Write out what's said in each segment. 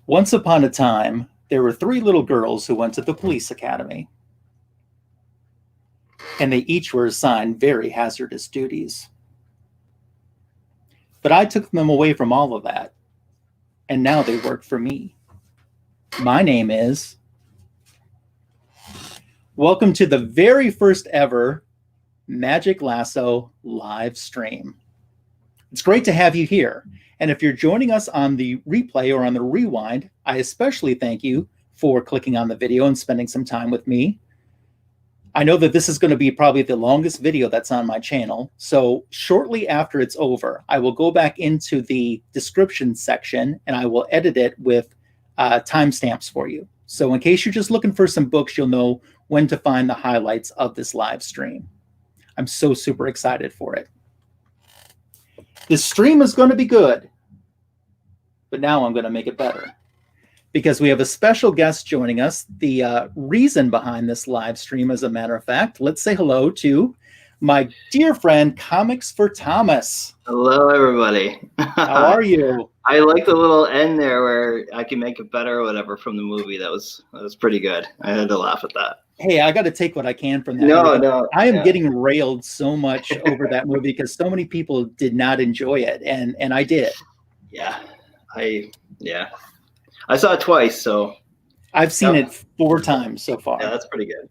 Once upon a time, there were three little girls who went to the police academy, and they each were assigned very hazardous duties. But I took them away from all of that, and now they work for me. My name is... Welcome to the very first ever Magic Lasso live stream. It's great to have you here. And if you're joining us on the replay or on the rewind, I especially thank you for clicking on the video and spending some time with me. I know that this is going to be probably the longest video that's on my channel. So shortly after it's over, I will go back into the description section and I will edit it with timestamps for you. So in case you're just looking for some books, you'll know when to find the highlights of this live stream. I'm so super excited for it. This stream is going to be good, but now I'm going to make it better because we have a special guest joining us. The reason behind this live stream, as a matter of fact, let's say hello to my dear friend, Comics4Thomas. Hello, everybody. How are you? I like the little end there where I can make it better or whatever from the movie. That was pretty good. I had to laugh at that. Hey, I got to take what I can from that. No. I am getting railed so much over that movie because so many people did not enjoy it, and I did. Yeah, I saw it twice, so I've seen it 4 times so far. Yeah, that's pretty good.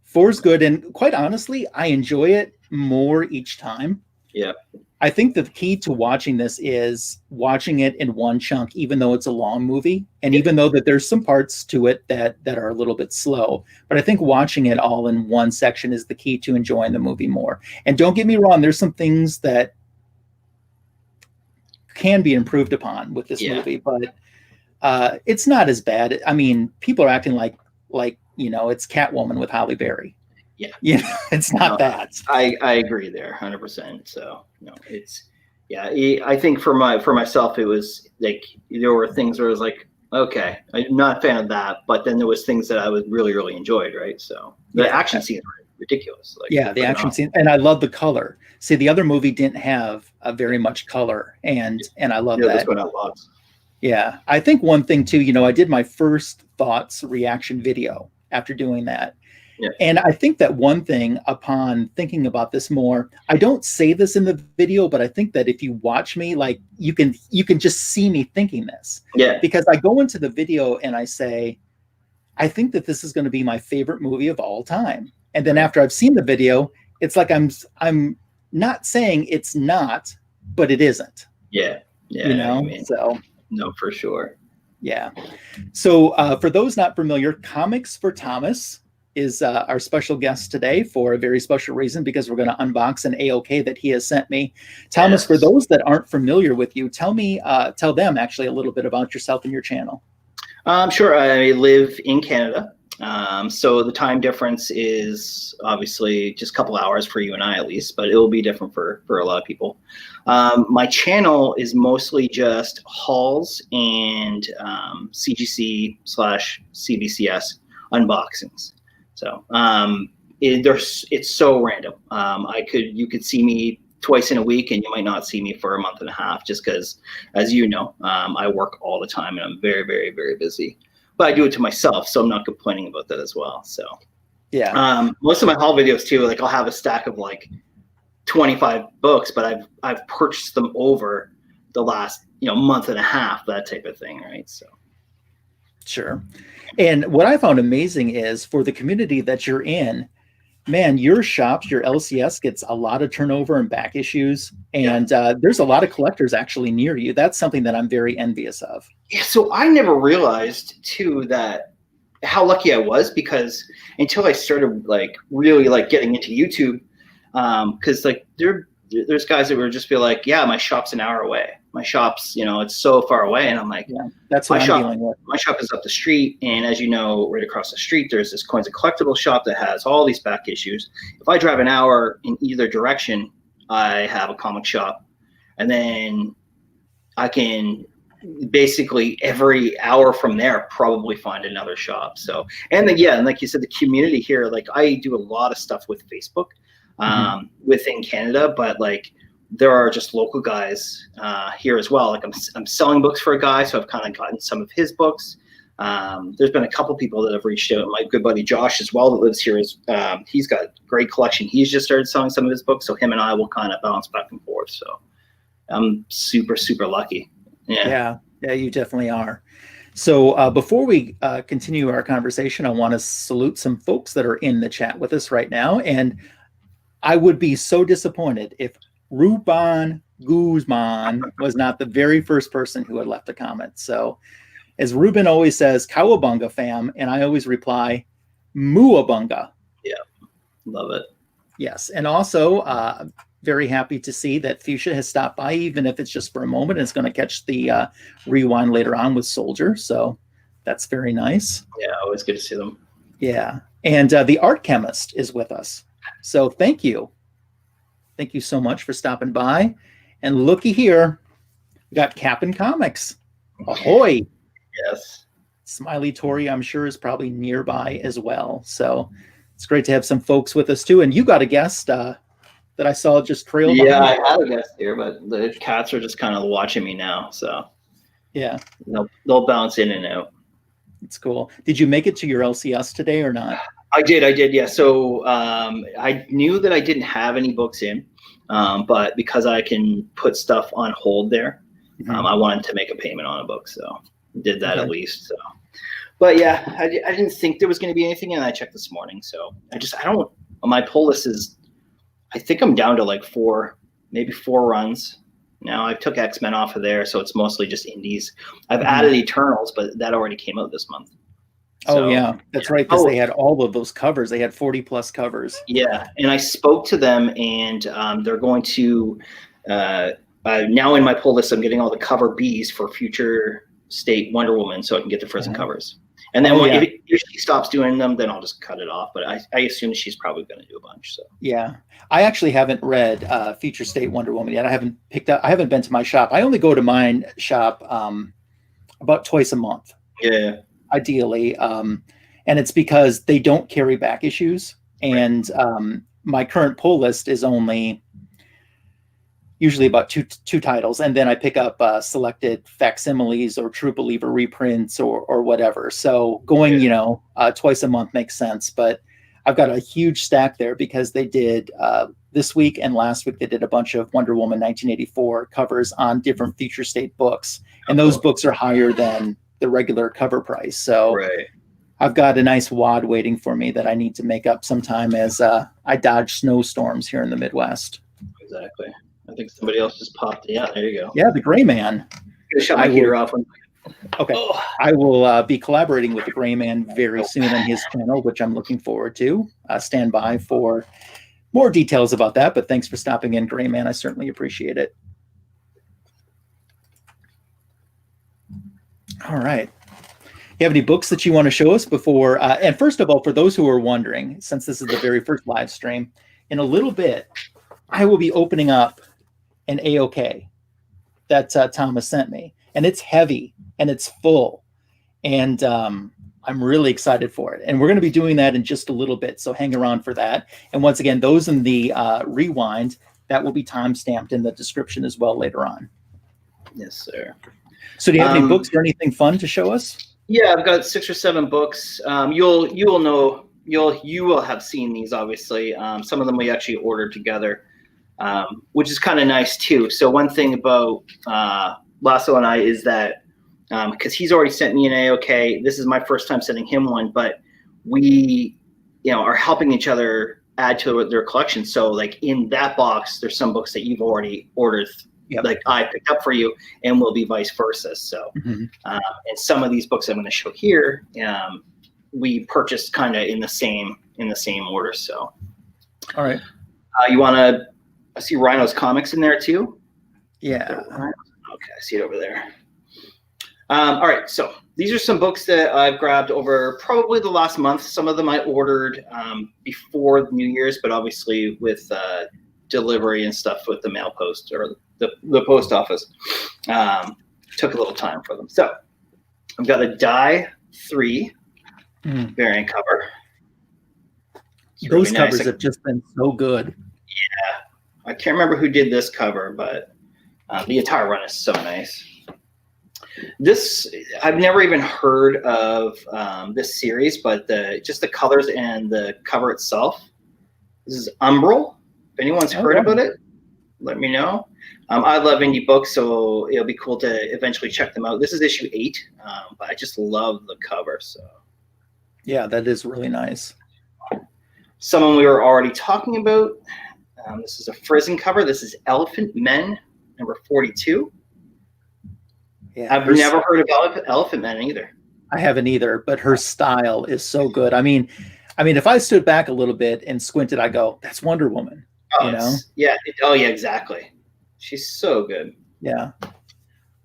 4's good, and quite honestly, I enjoy it more each time. Yeah. I think the key to watching this is watching it in one chunk, even though it's a long movie, and even though that there's some parts to it that are a little bit slow. But I think watching it all in one section is the key to enjoying the movie more. And don't get me wrong, there's some things that can be improved upon with this movie, but it's not as bad. I mean, people are acting like it's Catwoman with Halle Berry. Yeah, it's not that. I agree there 100%. So I think for myself, it was like there were things where it was like, okay, I'm not a fan of that, but then there was things that I was really enjoyed, right? So the action scenes were ridiculous. The action scene, and I love the color. See, the other movie didn't have a very much color, and I love that. This one had lots. Yeah, I think one thing too, I did my first thoughts reaction video after doing that. Yeah. And I think that one thing, upon thinking about this more, I don't say this in the video, but I think that if you watch me, like you can just see me thinking this. Yeah. Because I go into the video and I say, I think that this is going to be my favorite movie of all time. And then after I've seen the video, it's like I'm not saying it's not, but it isn't. Yeah. So no, for sure. Yeah. So for those not familiar, Comics4Thomas is our special guest today for a very special reason, because we're going to unbox an AOK that he has sent me. Thomas, for those that aren't familiar with you, tell them actually a little bit about yourself and your channel. Sure. I live in Canada. So the time difference is obviously just a couple hours for you and I, at least, but it will be different for a lot of people. My channel is mostly just hauls and CGC/CBCS unboxings. So it's so random. You could see me twice in a week, and you might not see me for a month and a half, just because, as you know, I work all the time and I'm very, very, very busy. But I do it to myself, so I'm not complaining about that as well. So yeah, most of my haul videos too, like I'll have a stack of like 25 books, but I've purchased them over the last month and a half, that type of thing, right? So sure. And what I found amazing is, for the community that you're in, man, your shops, your LCS gets a lot of turnover and back issues, and there's a lot of collectors actually near you. That's something that I'm very envious of. Yeah, so I never realized too that how lucky I was, because until I started really getting into YouTube, because there's guys that would just be like, yeah, my shop's an hour away. My shop's, it's so far away. And I'm like, that's what I'm dealing with. My shop is up the street. And as you know, right across the street, there's this Coins and Collectibles shop that has all these back issues. If I drive an hour in either direction, I have a comic shop. And then I can basically every hour from there probably find another shop. So, and then, and like you said, the community here, like I do a lot of stuff with Facebook within Canada, but like there are just local guys here as well. Like I'm selling books for a guy, so I've kind of gotten some of his books. There's been a couple people that have reached out. My good buddy Josh as well, that lives here, he's got a great collection. He's just started selling some of his books, so him and I will kind of bounce back and forth. So I'm super, super lucky. Yeah, you definitely are. So before we continue our conversation, I want to salute some folks that are in the chat with us right now. And I would be so disappointed if Ruban Guzman was not the very first person who had left a comment. So as Ruben always says, Cowabunga fam, and I always reply, Muabunga. Yeah, love it. Yes, and also very happy to see that Fuchsia has stopped by, even if it's just for a moment. It's going to catch the rewind later on with Soldier, so that's very nice. Yeah, always good to see them. Yeah, and the art chemist is with us, so thank you. Thank you so much for stopping by. And looky here, we got Cap'n Comics. Ahoy! Yes. Smiley Tori, I'm sure, is probably nearby as well. So it's great to have some folks with us too. And you got a guest that I saw just trail. Yeah, I had a guest here, but the cats are just kind of watching me now. So yeah, they'll bounce in and out. It's cool. Did you make it to your LCS today or not? I did. Yeah. So I knew that I didn't have any books in, but because I can put stuff on hold there, I wanted to make a payment on a book. So did that at least. So, but yeah, I didn't think there was going to be anything, and I checked this morning. So I don't. My pull list is, I think I'm down to like maybe four runs now. I took X-Men off of there, so it's mostly just indies. I've added Eternals, but that already came out this month. So, yeah, that's right, because they had all of those covers. They had 40 plus covers. Yeah, and I spoke to them, and they're going to now in my pull list, I'm getting all the cover Bs for Future State Wonder Woman, so I can get the frozen covers. And then if she stops doing them, then I'll just cut it off. But I assume she's probably going to do a bunch. So yeah, I actually haven't read Future State Wonder Woman yet. I haven't been to my shop. I only go to mine shop about twice a month. Yeah. Ideally, and it's because they don't carry back issues, and my current pull list is only usually about two titles, and then I pick up selected facsimiles or True Believer reprints or whatever. So going twice a month makes sense, but I've got a huge stack there because they did this week and last week they did a bunch of Wonder Woman 1984 covers on different Future State books, and those books are higher than the regular cover price. So I've got a nice wad waiting for me that I need to make up sometime as I dodge snowstorms here in the Midwest. Exactly. I think somebody else just popped. Yeah, there you go. Yeah, the Gray Man. I'm gonna shut my heater off. Okay. Oh. I will be collaborating with the Gray Man very soon on his channel, which I'm looking forward to. Stand by for more details about that, but thanks for stopping in, Gray Man. I certainly appreciate it. All right. You have any books that you want to show us before? And first of all, for those who are wondering, since this is the very first live stream, in a little bit, I will be opening up an AOK that Thomas sent me. And it's heavy and it's full. And I'm really excited for it. And we're going to be doing that in just a little bit. So hang around for that. And once again, those in the rewind, that will be time-stamped in the description as well later on. Yes, sir. So do you have any books or anything fun to show us? Yeah, I've got 6 or 7 books. You will have seen these, obviously. Some of them we actually ordered together, which is kind of nice too. So one thing about Lasso and I is that because he's already sent me an AOK, this is my first time sending him one, but we are helping each other add to their collection. So like in that box, there's some books that you've already ordered. Yep. Like I picked up for you, and will be vice versa. So, and some of these books I'm going to show here, we purchased kind of in the same order. So, all right, you want to? I see Rhino's Comics in there too. Yeah. Okay, I see it over there. All right, so these are some books that I've grabbed over probably the last month. Some of them I ordered before New Year's, but obviously with delivery and stuff with the mail post or the post office, took a little time for them. So I've got a Die 3 variant cover. Those covers have just been so good. Yeah, I can't remember who did this cover, but the entire run is so nice. This, I've never even heard of this series, but just the colors and the cover itself. This is Umbral. If anyone's heard about it, let me know. I love indie books, so it'll be cool to eventually check them out. This is issue 8, but I just love the cover. So yeah, that is really nice. Someone we were already talking about. This is a Frizzen cover. This is Elephant Men, number 42. Yeah, I've never heard of Elephant Men either. I haven't either, but her style is so good. I mean, if I stood back a little bit and squinted, I go, "That's Wonder Woman." Oh, you know? Yeah. Oh, yeah. Exactly. She's so good. Yeah.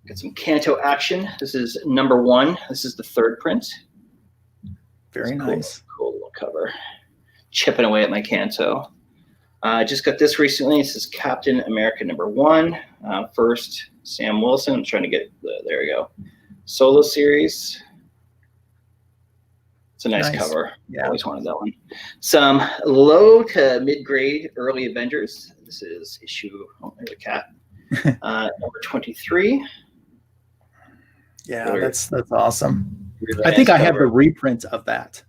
Got some Kanto action. This is number 1. This is the 3rd print. Very nice. Cool little cover. Chipping away at my Kanto. I just got this recently. This is Captain America number 1. First, Sam Wilson. I'm trying to get there we go. Solo series. It's a nice cover. Yeah. Always wanted that one. Some low to mid-grade early Avengers. This is issue, oh, there's a cat. Number 23. Yeah, that's awesome. Really I think nice I have cover. the reprint of that.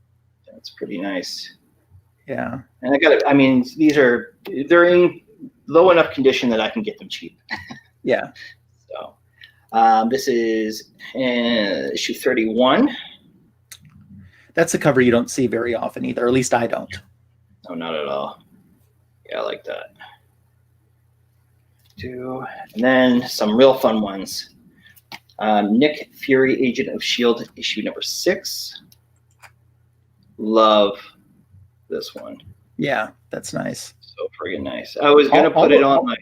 That's pretty nice. Yeah. And they're in low enough condition that I can get them cheap. Yeah. So this is issue 31. That's a cover you don't see very often either, or at least I don't. No, not at all. Yeah, I like that. And then some real fun ones. Nick Fury, Agent of S.H.I.E.L.D., issue number 6. Love this one. Yeah, that's nice. So friggin' nice. I was going to put it on my...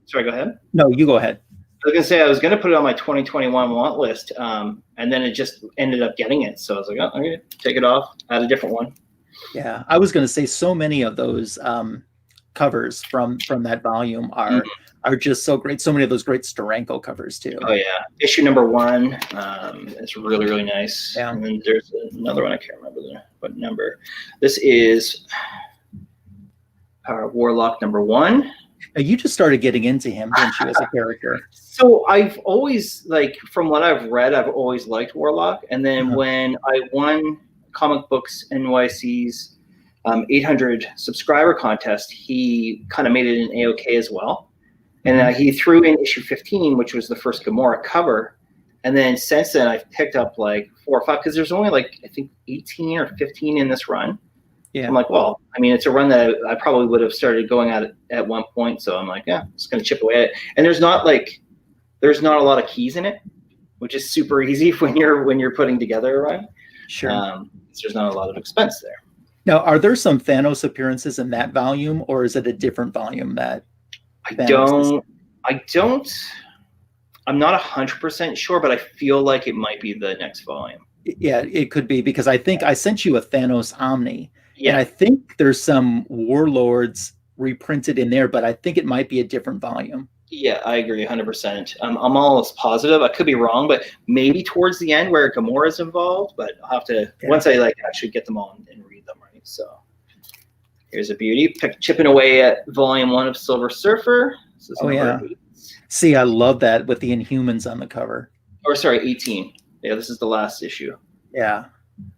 Sorry, go ahead. No, you go ahead. I was going to say I was going to put it on my 2021 want list, and then it just ended up getting it. So I was like, oh, I'm going to take it off, add a different one. Yeah, I was going to say so many of those covers from that volume are just so great. So many of those great Steranko covers too. Oh yeah, issue number 1. It's really, really nice. Yeah. And then there's another one. I can't remember what number. This is Warlock number 1. You just started getting into him, didn't you, as a character? So I've always, like, from what I've read, I've always liked Warlock. And then when I won Comic Books NYC's 800 subscriber contest, he kind of made it an AOK as well. And he threw in issue 15, which was the first Gamora cover. And then since then, I've picked up like 4 or 5, because there's only like, I think 18 or 15 in this run. Yeah. I'm like, well, I mean, it's a run that I probably would have started going at one point. So I'm like, yeah, I'm just going to chip away at it. And there's not a lot of keys in it, which is super easy when you're putting together a run. Sure. There's not a lot of expense there. Now, are there some Thanos appearances in that volume, or is it a different volume that I'm not 100% sure, but I feel like it might be the next volume. Yeah, it could be, because I think I sent you a Thanos Omni. Yeah. And I think there's some Warlords reprinted in there, but I think it might be a different volume. Yeah, I agree 100%. I'm almost positive. I could be wrong, but maybe towards the end where Gamora is involved, but I'll have to, once I actually get them all and read them, right? So here's a beauty. Chipping away at volume 1 of Silver Surfer. Oh, yeah. 8. See, I love that with the Inhumans on the cover. Or sorry, 18. Yeah, this is the last issue. Yeah.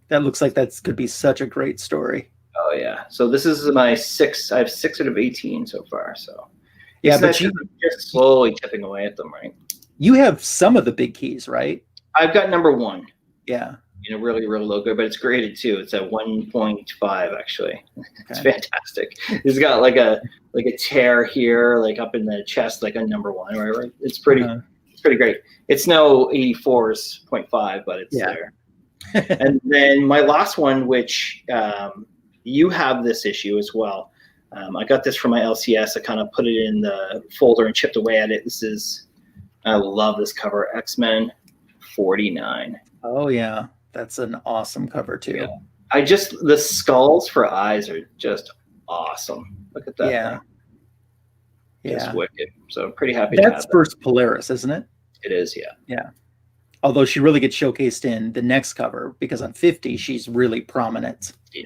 That looks like that could be such a great story. Oh, yeah. So this is my 6. I have 6 out of 18 so far. So yeah, but you're just slowly chipping away at them, right? You have some of the big keys, right? I've got number 1. Yeah. Really, really low good, but it's graded too. It's at 1.5 actually. Okay. It's fantastic. It's got like a tear here, like up in the chest, like a number 1, right? It's pretty, it's pretty great. It's no 84.5, but it's there. And then my last one, which you have this issue as well. I got this from my LCS. I kind of put it in the folder and chipped away at it. I love this cover, X-Men 49. Oh yeah, that's an awesome cover too. Yeah. The skulls for eyes are just awesome. Look at that. Yeah. Yeah. Just wicked. So I'm pretty happy. That's first Polaris, isn't it? It is, yeah. Yeah. Although she really gets showcased in the next cover, because on 50 she's really prominent. Yeah,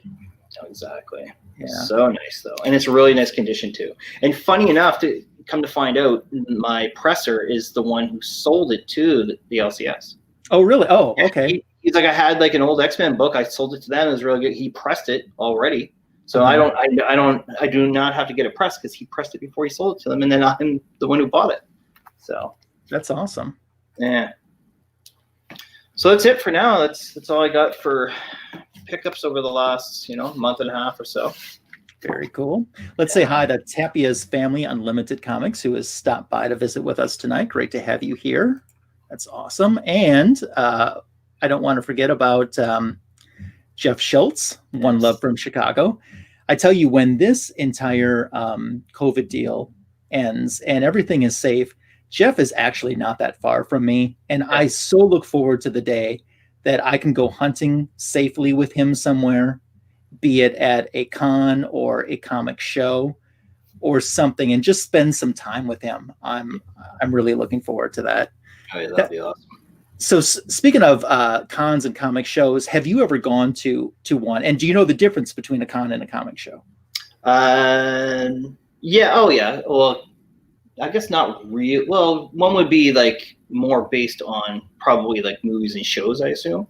exactly. Yeah. So nice though, and it's really nice condition too. And funny enough, to come to find out, my presser is the one who sold it to the LCS. Oh, really? Oh, okay. He's like, I had like an old X-Men book. I sold it to them. It was really good. He pressed it already. So I do not have to get it pressed because he pressed it before he sold it to them. And then I'm the one who bought it. So that's awesome. Yeah. So that's it for now. That's all I got for pickups over the last, month and a half or so. Very cool. Let's say hi to Tapia's family, Unlimited Comics, who has stopped by to visit with us tonight. Great to have you here. That's awesome. And I don't want to forget about Jeff Schultz, One Love from Chicago. I tell you, when this entire COVID deal ends and everything is safe, Jeff is actually not that far from me. And I so look forward to the day that I can go hunting safely with him somewhere, be it at a con or a comic show or something, and just spend some time with him. I'm really looking forward to that. Oh, yeah, that'd be awesome. So speaking of cons and comic shows, have you ever gone to one? And do you know the difference between a con and a comic show? Yeah. Oh, yeah. Well, I guess not real. Well, one would be like more based on probably like movies and shows, I assume.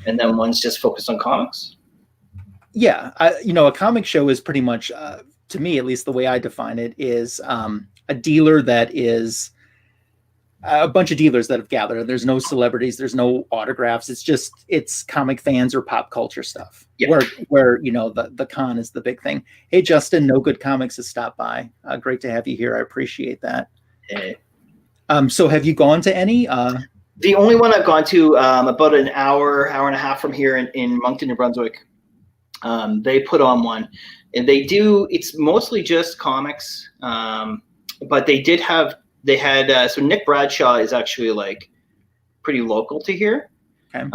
And then one's just focused on comics. Yeah. A comic show is pretty much, to me, at least the way I define it, is a dealer that is a bunch of dealers that have gathered. There's no celebrities, there's no autographs. It's comic fans or pop culture stuff. Yeah. Where the con is the big thing. Hey, Justin, No Good Comics has stopped by. Great to have you here. I appreciate that. Hey. So have you gone to any? The only one I've gone to about an hour and a half from here in Moncton, New Brunswick. They put on one, and it's mostly just comics. But they had so Nick Bradshaw is actually like pretty local to here. Okay.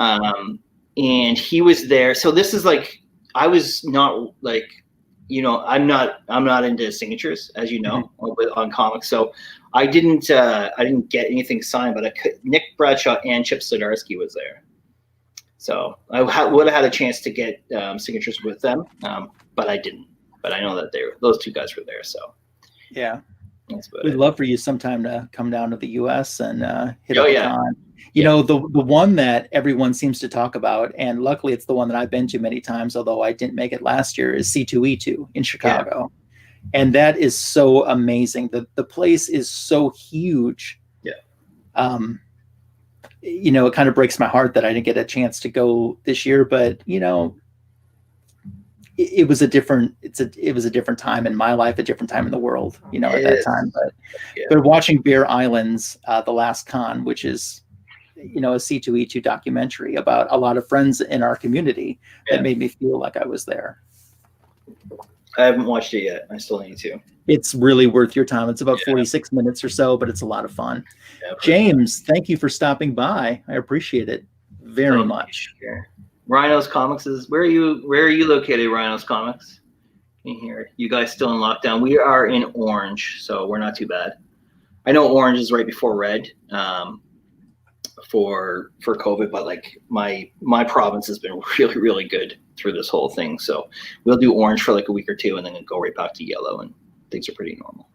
And he was there. So this is like, I was not like, I'm not into signatures, as you know, on comics. So I didn't get anything signed, but Nick Bradshaw and Chip Zdarsky was there. So I would have had a chance to get signatures with them, but I didn't. But I know that those two guys were there. So yeah. We'd love for you sometime to come down to the U.S. and hit up a con. The one that everyone seems to talk about, and luckily it's the one that I've been to many times, although I didn't make it last year, is C2E2 in Chicago. Yeah. And that is so amazing. The place is so huge. Yeah. It kind of breaks my heart that I didn't get a chance to go this year, but it was a different time in my life, a different time in the world, at that time. But watching Bear Islands, the last con, which is, a C2E2 documentary about a lot of friends in our community, that made me feel like I was there. I haven't watched it yet. I still need to. It's really worth your time. It's about 46 minutes or so, but it's a lot of fun. Yeah, James, thank you for stopping by. I appreciate it very much. Sure. Rhino's Comics where are you located, Rhino's Comics? In here. You guys still in lockdown? We are in orange, so we're not too bad. I know orange is right before red for COVID, but like my province has been really, really good through this whole thing. So we'll do orange for like a week or two and then go right back to yellow, and things are pretty normal.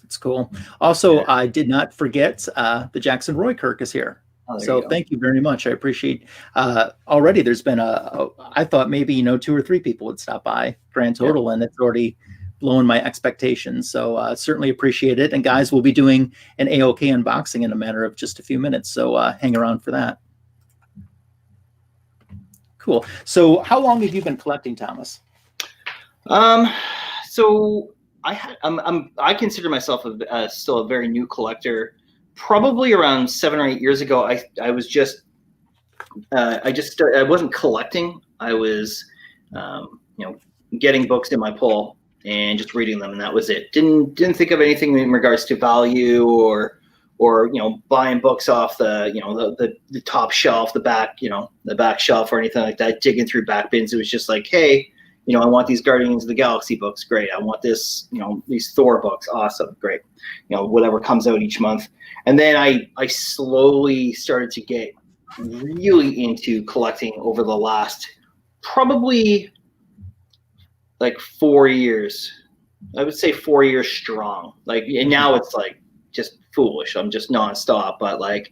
It's cool. Also, I did not forget the Jackson Roy Kirk is here. Oh, so thank you very much. I appreciate already there's been I thought maybe 2 or 3 people would stop by grand total, and it's already blown my expectations. So certainly appreciate it. And guys, we'll be doing an AOK unboxing in a matter of just a few minutes. So hang around for that. Cool. So how long have you been collecting, Thomas? So I consider myself still a very new collector. Probably around 7 or 8 years ago, I was just I wasn't collecting. I was getting books in my pull and just reading them, and that was it. Didn't think of anything in regards to value or buying books off the top shelf, the back shelf or anything like that. Digging through back bins, it was just like, hey, I want these Guardians of the Galaxy books, great. I want this, these Thor books, awesome, great. Whatever comes out each month. And then I slowly started to get really into collecting over the last probably like 4 years. I would say 4 years strong. Like, and now it's like just foolish. I'm just nonstop. But like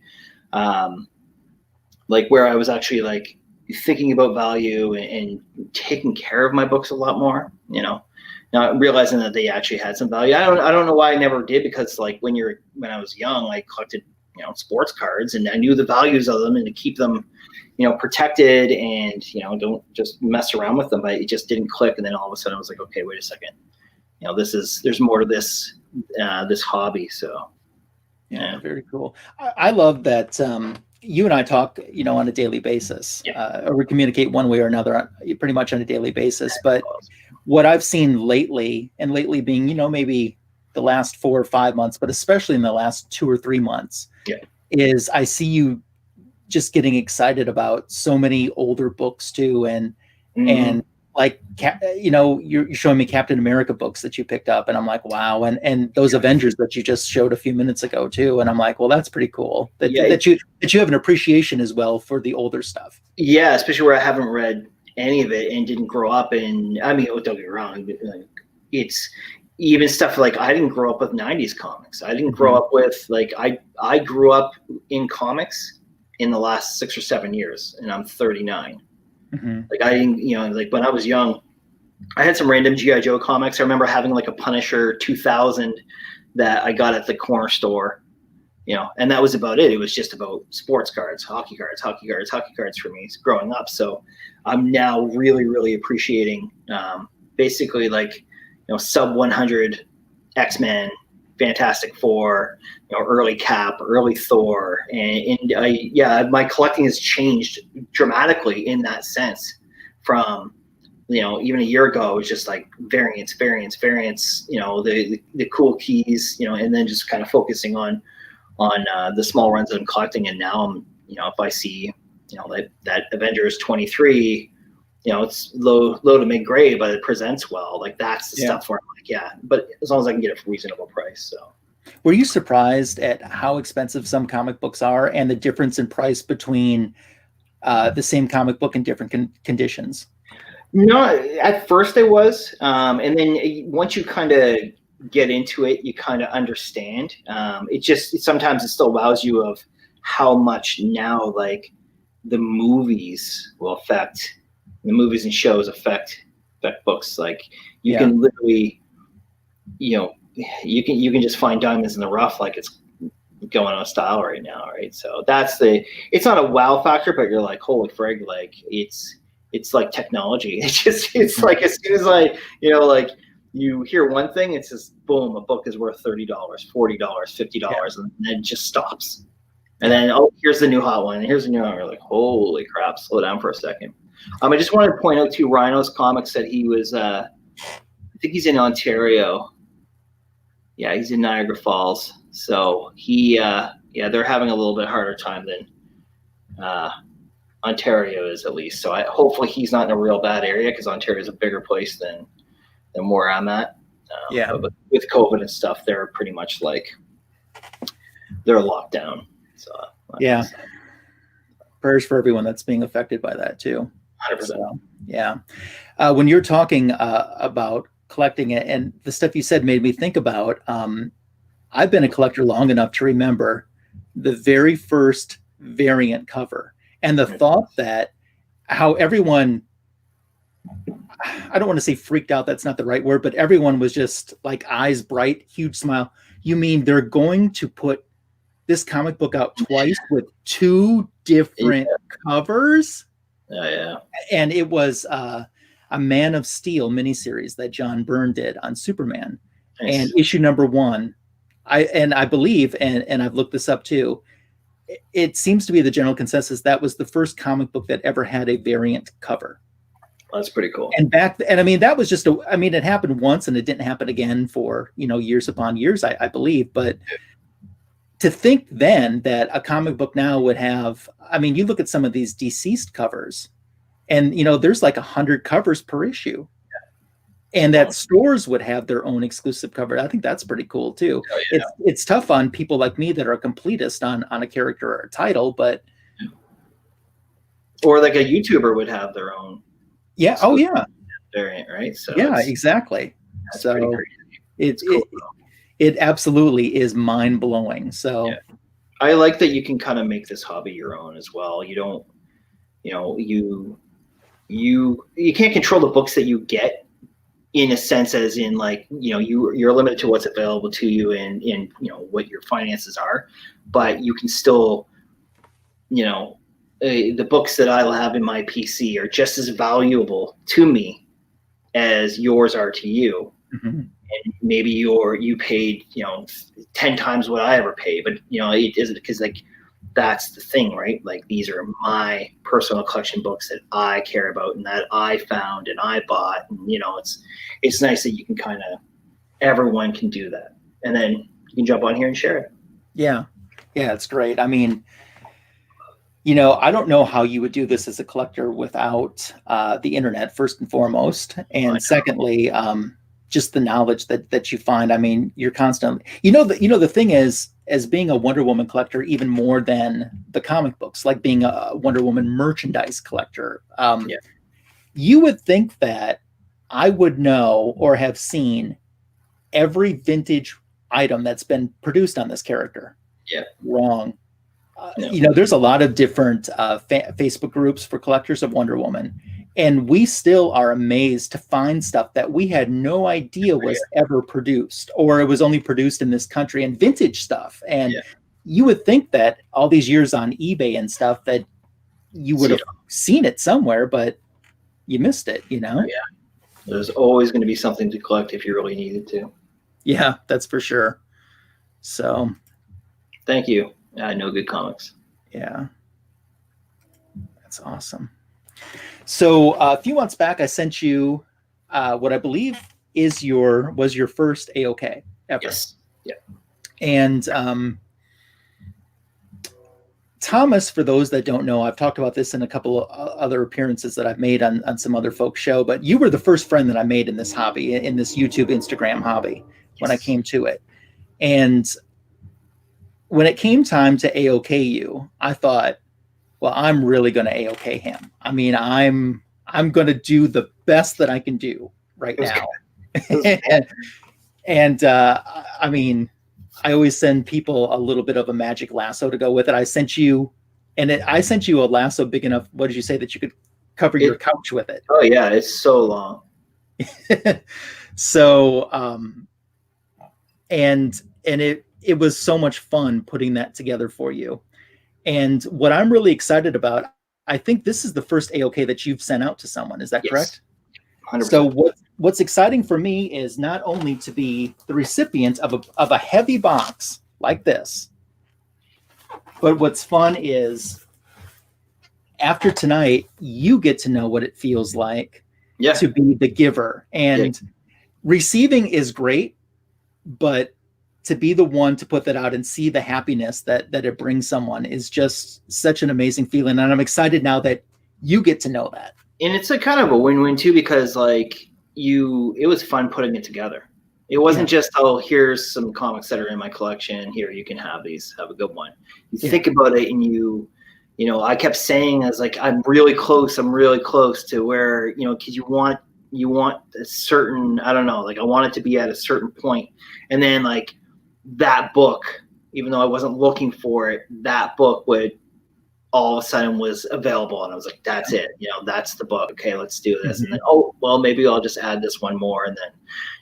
where I was actually like thinking about value and taking care of my books a lot more, now realizing that they actually had some value. I don't know why I never did, because like when I was young, I collected, sports cards, and I knew the values of them and to keep them, protected and, don't just mess around with them, but it just didn't click. And then all of a sudden I was like, okay, wait a second. There's more to this hobby. So yeah, very cool. I love that you and I talk, on a daily basis, or we communicate one way or another, pretty much on a daily basis. But what I've seen lately, and lately being, maybe the last 4 or 5 months, but especially in the last 2 or 3 months, is I see you just getting excited about so many older books too, and like, you're showing me Captain America books that you picked up, and I'm like, wow. And those Avengers that you just showed a few minutes ago too. And I'm like, well, that's pretty cool that you have an appreciation as well for the older stuff. Yeah. Especially where I haven't read any of it and didn't grow up in, I mean, don't get me wrong. It's even stuff like, I didn't grow up with 90s comics. I didn't grow up with, like, I grew up in comics in the last 6 or 7 years, and I'm 39. Like, I didn't, like when I was young, I had some random G.I. Joe comics. I remember having like a Punisher 2000 that I got at the corner store, and that was about it. It was just about sports cards, hockey cards for me growing up. So I'm now really, really appreciating basically like, sub 100 X-Men, Fantastic Four, early Cap, early Thor, and my collecting has changed dramatically in that sense. From even a year ago, it was just like variants, the cool keys, and then just kind of focusing on the small runs that I'm collecting. And now I'm, if I see that Avengers 23, it's low to mid grade, but it presents well. Like, that's the stuff where I'm like, but as long as I can get it for a reasonable price. So, were you surprised at how expensive some comic books are and the difference in price between the same comic book in different conditions? No, at first I was, and then once you kind of get into it, you kind of understand. Sometimes it still wows you of how much now, like, the movies and shows affect books. Like, you can literally, you can just find diamonds in the rough, like it's going on style right now, right? So it's not a wow factor, but you're like, holy frig, like it's like technology. It's like, as soon as like you hear one thing, it's just boom, a book is worth $30, $40, $50, and then it just stops. And then, here's the new hot one, and here's the new one. You're like, holy crap, slow down for a second. I just wanted to point out to Rhino's Comics that he was, I think he's in Ontario. Yeah, he's in Niagara Falls. So they're having a little bit harder time than Ontario is, at least. So hopefully he's not in a real bad area, because Ontario is a bigger place than where I'm at. But with COVID and stuff, they're pretty much like, they're locked down. So prayers for everyone that's being affected by that too. 100%. So, when you're talking about collecting it, and the stuff you said made me think about, I've been a collector long enough to remember the very first variant cover, and the thought that how everyone, I don't want to say freaked out, that's not the right word, but everyone was just like eyes bright, huge smile. You mean they're going to put this comic book out twice with 2 different covers? And it was a Man of Steel miniseries that John Byrne did on Superman. Nice. And issue number 1, I believe, and I've looked this up too, it seems to be the general consensus that was the first comic book that ever had a variant cover. That's pretty cool. And I mean, that was just it happened once, and it didn't happen again for, years upon years, I believe. But to think then that a comic book now would have, you look at some of these deceased covers, and there's like 100 covers per issue, and that stores would have their own exclusive cover. I think that's pretty cool too. It's tough on people like me that are a completist on a character or a title, but or like a YouTuber would have their own. Yeah. Oh yeah. variant, right? So yeah, exactly. that's So pretty crazy. it, Cool. it absolutely is mind blowing. So Yeah. I like that you can kind of make this hobby your own as well. You don't, you can't control the books that you get, in a sense, as in like, you're limited to what's available to you and what your finances are, but you can still, the books that I'll have in my PC are just as valuable to me as yours are to you. mhm. And maybe you paid 10 times what I ever paid, but it isn't, because like that's the thing, right? Like these are my personal collection books that I care about and that I found and I bought, and it's nice that you can kind of, everyone can do that, and then you can jump on here and share it. Yeah, it's great. I mean, I don't know how you would do this as a collector without the internet, first and foremost, and secondly, just the knowledge that you find. I mean, you're constantly, the thing is, as being a Wonder Woman collector, even more than the comic books, like being a Wonder Woman merchandise collector, you would think that I would know or have seen every vintage item that's been produced on this character. Yeah. Wrong. There's a lot of different Facebook groups for collectors of Wonder Woman, and we still are amazed to find stuff that we had no idea was ever produced, or it was only produced in this country, and vintage stuff. And you would think that all these years on eBay and stuff that you would have seen it somewhere, but you missed it, Yeah. There's always going to be something to collect if you really needed to. Yeah, that's for sure. So thank you. I know good comics. Yeah. That's awesome. So a few months back, I sent you what I believe was your first AOK ever. Yes. Yeah. And Thomas, for those that don't know, I've talked about this in a couple of other appearances that I've made on some other folks' show, but you were the first friend that I made in this hobby, in this YouTube, Instagram hobby, when I came to it. And when it came time to AOK you, I thought, well, I'm really going to AOK him. I mean, I'm going to do the best that I can do right now. and I mean, I always send people a little bit of a magic lasso to go with it. I sent you a lasso big enough. What did you say, that you could cover your couch with it? Oh yeah, it's so long. So, and it was so much fun putting that together for you. And what I'm really excited about, I think this is the first AOK that you've sent out to someone. Is that correct? 100%. So what's exciting for me is not only to be the recipient of a heavy box like this, but what's fun is after tonight, you get to know what it feels like to be the giver. And receiving is great, but to be the one to put that out and see the happiness that it brings someone is just such an amazing feeling. And I'm excited now that you get to know that. And it's a kind of a win-win too, because like it was fun putting it together. It wasn't just, oh, here's some comics that are in my collection. Here, you can have these, have a good one. You think about it, and I kept saying, I was like, I'm really close to where, because you want a certain, I don't know, like I want it to be at a certain point. And then like that book, even though I wasn't looking for it, that book would all of a sudden was available, and I was like, that's it, that's the book. Okay, let's do this. And then, oh, well, maybe I'll just add this one more. And then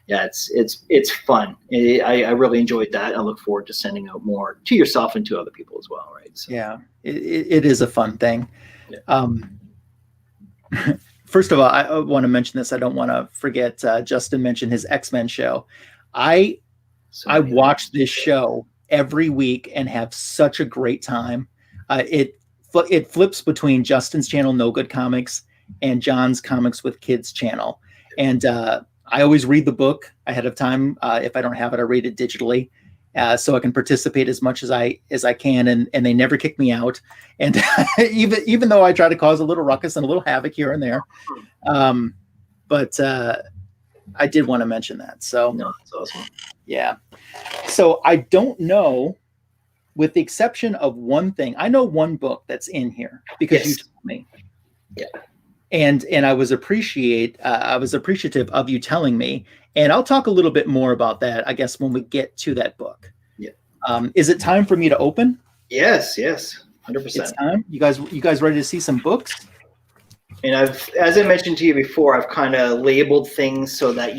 it's fun. I really enjoyed that. I look forward to sending out more to yourself and to other people as well, right? So. Yeah, it is a fun thing. First of all, I want to mention this. I don't want to forget, Justin mentioned his X-Men show. I watch this show every week and have such a great time. It flips between Justin's channel, No Good Comics, and John's Comics with Kids channel. And I always read the book ahead of time. If I don't have it, I read it digitally, so I can participate as much as I can. And they never kick me out. And even though I try to cause a little ruckus and a little havoc here and there, but I did want to mention that. So no, that's awesome. Yeah. So I don't know. With the exception of one thing, I know one book that's in here because you told me. Yeah. And I was appreciative of you telling me, and I'll talk a little bit more about that, I guess, when we get to that book. Yeah. Is it time for me to open? Yes, 100%. It's time. You guys ready to see some books? And as I mentioned to you before, I've kind of labeled things so that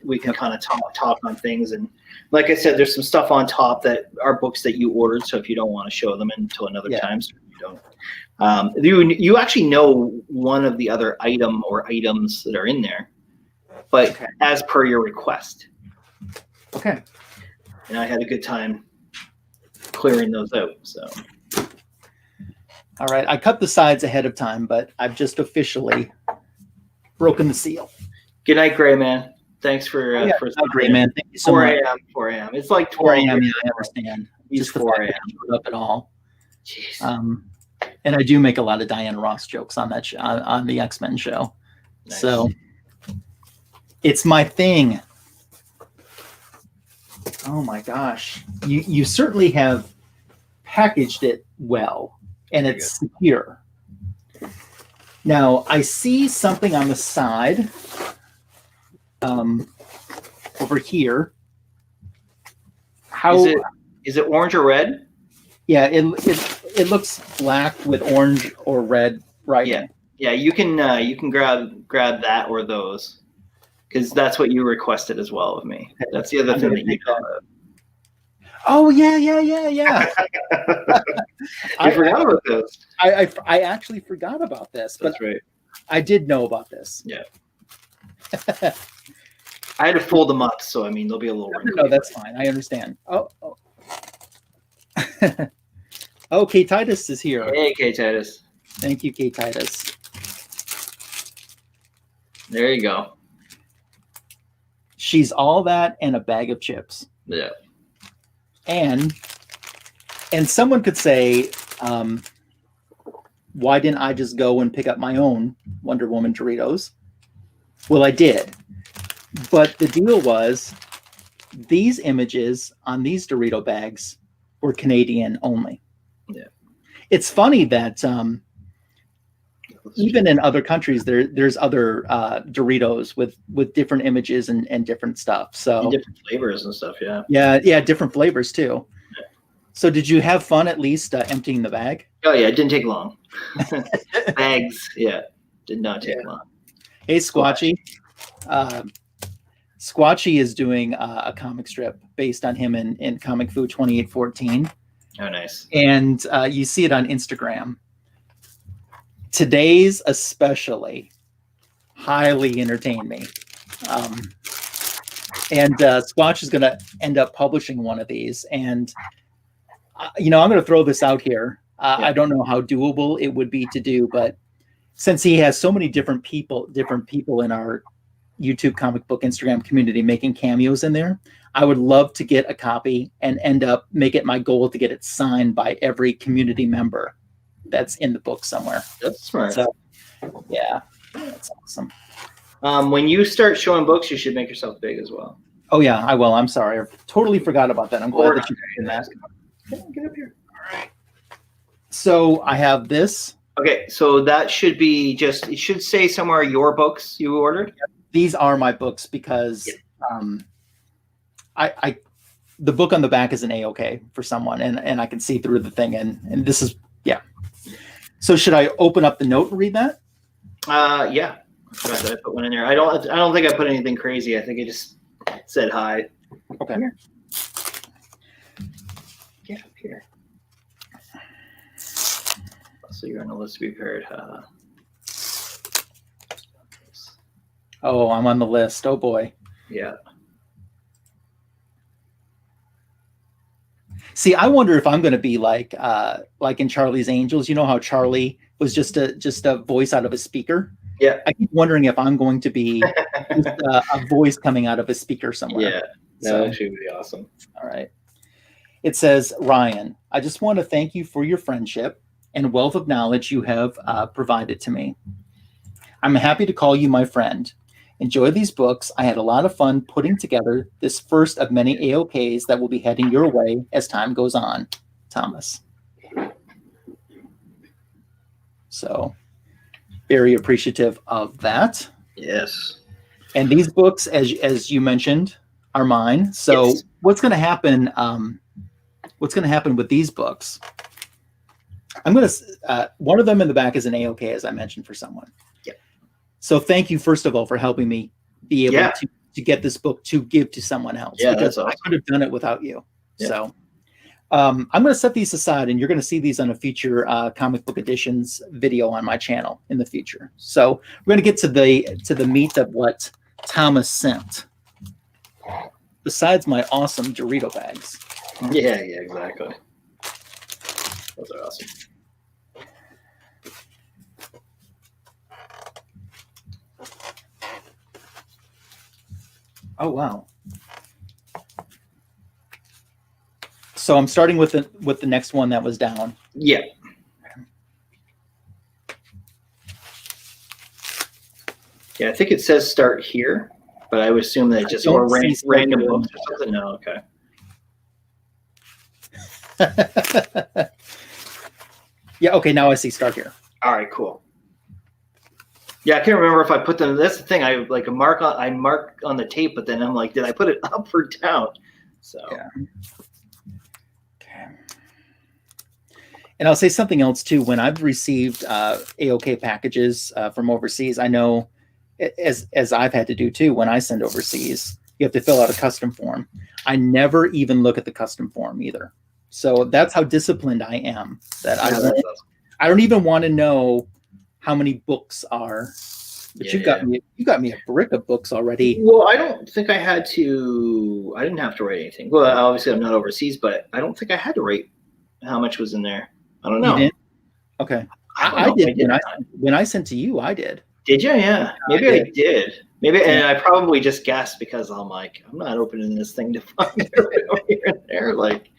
we can kind of talk on things. And like I said, there's some stuff on top that are books that you ordered. So if you don't want to show them until another time, so you don't. You actually know one of the other items that are in there, but as per your request. Okay. And I had a good time clearing those out. So. All right. I cut the sides ahead of time, but I've just officially broken the seal. Good night, Gray Man. Thanks for Gray Man. Thank you so much. 4 a.m. It's like 12 a.m. Yeah, I understand. He's just 4 a.m. Up at all. Jeez. And I do make a lot of Diana Ross jokes on that on the X-Men show. Nice. So it's my thing. Oh my gosh. You certainly have packaged it well, and it's secure. Now I see something on the side over here. How is it orange or red? Yeah, it looks black with orange or red writing. Yeah. You can grab that or those, because that's what you requested as well of me. That's the other thing that you got. Oh yeah. I forgot about this. I actually forgot about this. That's right. I did know about this. Yeah. I had to fold them up, so I mean they'll be a little wrinkly. No, that's fine. I understand. Oh. Oh, K Titus is here. Hey, K Titus. Thank you, K Titus. There you go. She's all that and a bag of chips. Yeah. And someone could say, why didn't I just go and pick up my own Wonder Woman Doritos? Well, I did. But the deal was, these images on these Dorito bags were Canadian only. Yeah. It's funny that even in other countries, there's other Doritos with different images and different stuff. So and different flavors and stuff. Yeah. Yeah, different flavors too. Yeah. So did you have fun at least emptying the bag? Oh yeah, it didn't take long. Bags, did not take long. Hey, Squatchy. Squatchy is doing a comic strip based on him in Comic Fu 2814. Oh, nice. And you see it on Instagram. Today's especially highly entertained me. And Squatch is going to end up publishing one of these. And, I'm going to throw this out here. I don't know how doable it would be to do, but since he has so many different people in our YouTube comic book Instagram community making cameos in there, I would love to get a copy and make it my goal to get it signed by every community member that's in the book somewhere. That's smart. So, yeah, that's awesome. When you start showing books, you should make yourself big as well. Oh yeah, I will. I'm sorry. I totally forgot about that. I'm glad that you mentioned that. Get up here. All right. So I have this. Okay, so that should be it should say somewhere your books you ordered. These are my books because the book on the back is an AOK for someone, and I can see through the thing, and this is So should I open up the note and read that? Yeah. I forgot that I put one in there. I don't think I put anything crazy. I think I just said hi. Okay. Come here. Get up here. So you're on the list to be prepared. Oh, I'm on the list. Oh boy. Yeah. See, I wonder if I'm going to be like in Charlie's Angels. You know how Charlie was just a voice out of a speaker? Yeah. I keep wondering if I'm going to be just a voice coming out of a speaker somewhere. Yeah. That actually would be awesome. All right. It says, Ryan, I just want to thank you for your friendship and wealth of knowledge you have provided to me. I'm happy to call you my friend. Enjoy these books. I had a lot of fun putting together this first of many AOKs that will be heading your way as time goes on. Thomas. So Very appreciative of that. Yes. And these books, as you mentioned, are mine. So Yes. what's going to happen? What's going to happen with these books? I'm going to. One of them in the back is an AOK, as I mentioned, for someone. Yep. So thank you, first of all, for helping me be able Yeah. to get this book to give to someone else. Yeah, because that's awesome. I could have done it without you. Yeah. So I'm going to set these aside, and you're going to see these on a future comic book editions video on my channel in the future. So we're going to get to the meat of what Thomas sent. Besides my awesome Dorito bags. Yeah, exactly. Those are awesome. Oh wow. So I'm starting with the next one that was down. Yeah. Yeah, I think it says start here, but I would assume that it's just or random books or something. No, okay. Yeah, okay, now I see start here. All right, cool. Yeah, I can't remember if I put them. That's the thing. I mark on the tape, but then I'm like, did I put it up or down? So yeah. Okay. And I'll say something else too. When I've received AOK packages from overseas, I know, as I've had to do too, when I send overseas, you have to fill out a custom form. I never even look at the custom form either. So that's how disciplined I am. I don't even want to know how many books are. But you got me a brick of books already. Well, I don't think I had to. I didn't have to write anything. Well, obviously I'm not overseas, but I don't think I had to write how much was in there. I don't know. You did? Okay. I did. When I sent to you, I did. Did you? Yeah. Maybe I did. Maybe, and I probably just guessed because I'm like, I'm not opening this thing to find it over here and there. Like,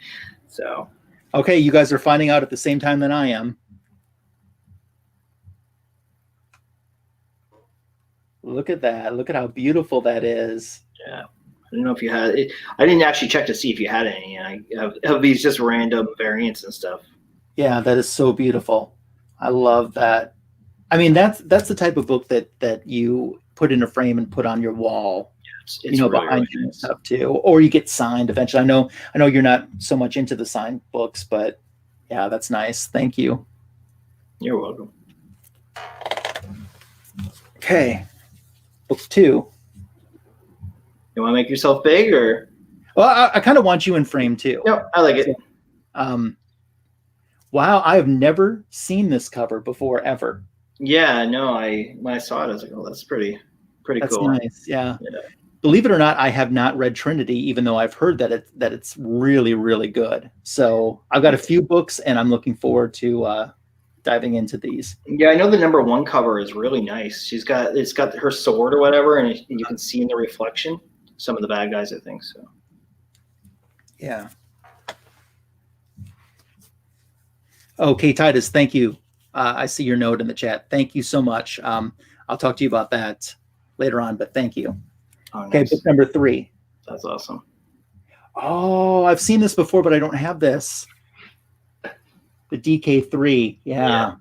so. Okay, you guys are finding out at the same time that I am. Look at that. Look at how beautiful that is. Yeah. I don't know if you had it. I didn't actually check to see if you had any. I have these just random variants and stuff. Yeah, that is so beautiful. I love that. I mean, that's the type of book that you put in a frame and put on your wall. It's really, behind really you and nice. stuff too, or you get signed eventually. I know you're not so much into the signed books, but yeah, that's nice. Thank you. You're welcome. Okay, book 2. You want to make yourself big, or? Well, I kind of want you in frame too. No, I like it. Wow, I have never seen this cover before ever. Yeah, no, when I saw it, I was like, oh, that's pretty That's cool. nice. Yeah. Believe it or not, I have not read Trinity, even though I've heard that it's really, really good. So I've got a few books, and I'm looking forward to diving into these. Yeah, I know the #1 cover is really nice. It's got her sword or whatever, and you can see in the reflection some of the bad guys, I think. So. Yeah. Okay, Titus, thank you. I see your note in the chat. Thank you so much. I'll talk to you about that later on, but thank you. Oh, okay, nice. book number 3. That's awesome. Oh, I've seen this before, but I don't have this. The DK3. Yeah.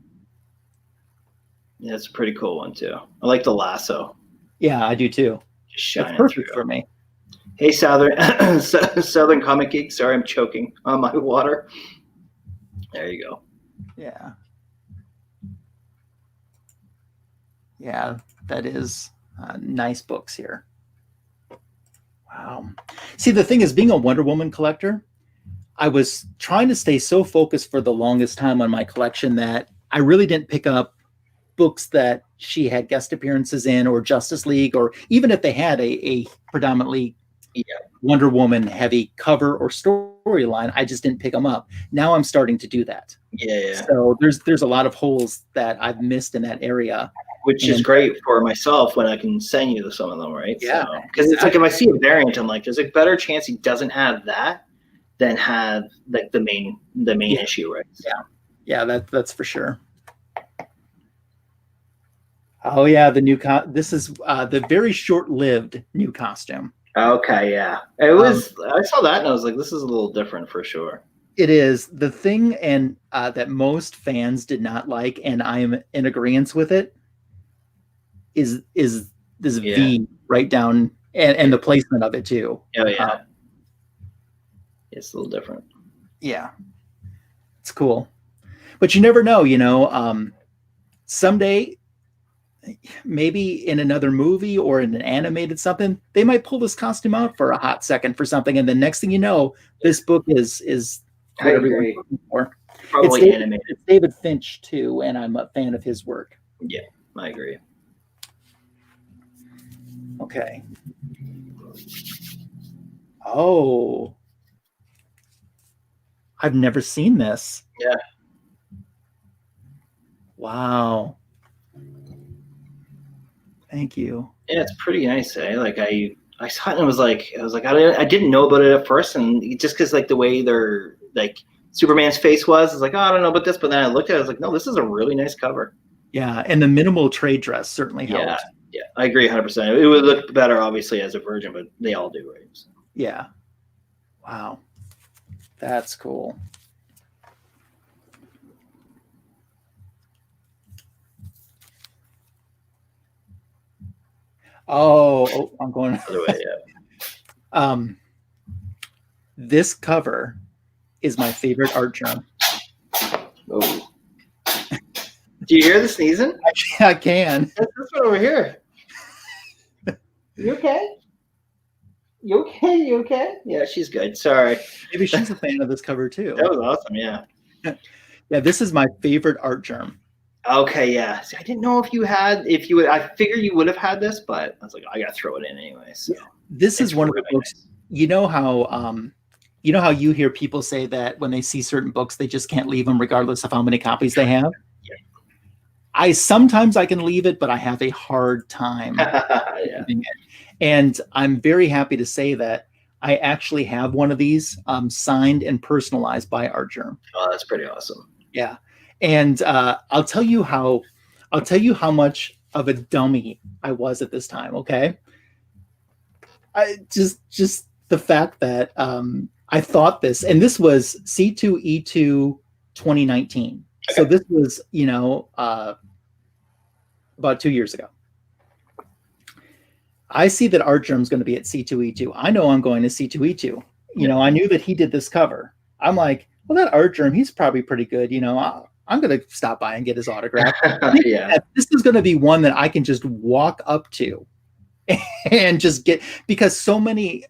Yeah, it's a pretty cool one too. I like the lasso. Yeah, I do too. Just shining It's perfect through. for me. Hey, Southern Comic Geek. Sorry, I'm choking on my water. There you go. Yeah. Yeah, that is nice books here. Wow. See, the thing is, being a Wonder Woman collector, I was trying to stay so focused for the longest time on my collection that I really didn't pick up books that she had guest appearances in, or Justice League, or even if they had a predominantly Wonder Woman heavy cover or storyline, I just didn't pick them up. Now I'm starting to do that. Yeah. So there's a lot of holes that I've missed in that area. Which is great for myself when I can send you some of them, right? Yeah. Because it's like if I see a variant, I'm like, there's a better chance he doesn't have that than have like the main issue, right? So. Yeah, that's for sure. Oh yeah, the new this is the very short-lived new costume. Okay, yeah. It was I saw that and I was like, this is a little different for sure. It is. The thing that most fans did not like, and I'm in agreement with it, is this Yeah. V right down, and the placement of it too. Oh yeah. It's a little different. Yeah, it's cool. But you never know, someday, maybe in another movie or in an animated something, they might pull this costume out for a hot second for something, and the next thing you know, this book is I what everyone's agree. looking for. Probably animated. It's David Finch too, and I'm a fan of his work. Yeah, I agree. Okay. Oh, I've never seen this. Yeah. Wow. Thank you. Yeah, it's pretty nice, eh? Like I saw it and I was like, I didn't know about it at first, and just because like the way their like Superman's face was, it's like, oh, I don't know about this, but then I looked at it, I was like, no, this is a really nice cover. Yeah, and the minimal trade dress certainly helped. Yeah, I agree 100%. It would look better, obviously, as a virgin, but they all do, right? So. Yeah. Wow. That's cool. Oh, I'm going. Other way, yeah. This cover is my favorite art germ. Oh. Do you hear the sneezing? I can. That's one over here. You okay? You okay? You okay? Yeah, she's good. Sorry. Maybe she's a fan of this cover too. That was awesome. Yeah. Yeah, this is my favorite art germ. Okay, yeah. See, I didn't know if you would. I figured you would have had this, but I was like, I gotta throw it in anyway. So this is one of the books. Nice. You know how you hear people say that when they see certain books, they just can't leave them regardless of how many copies they have. Yeah. I sometimes can leave it, but I have a hard time leaving it. And I'm very happy to say that I actually have one of these signed and personalized by Art Germ. Oh, that's pretty awesome. Yeah. And I'll tell you how much of a dummy I was at this time. Okay. I just the fact that I thought this, and this was C2E2 2019. Okay. So this was, about 2 years ago. I see that Art Germ's going to be at C2E2. I know I'm going to C2E2. I knew that he did this cover. I'm like, well, that Art Germ, he's probably pretty good. I'm going to stop by and get his autograph. Yeah. This is going to be one that I can just walk up to and just get, because so many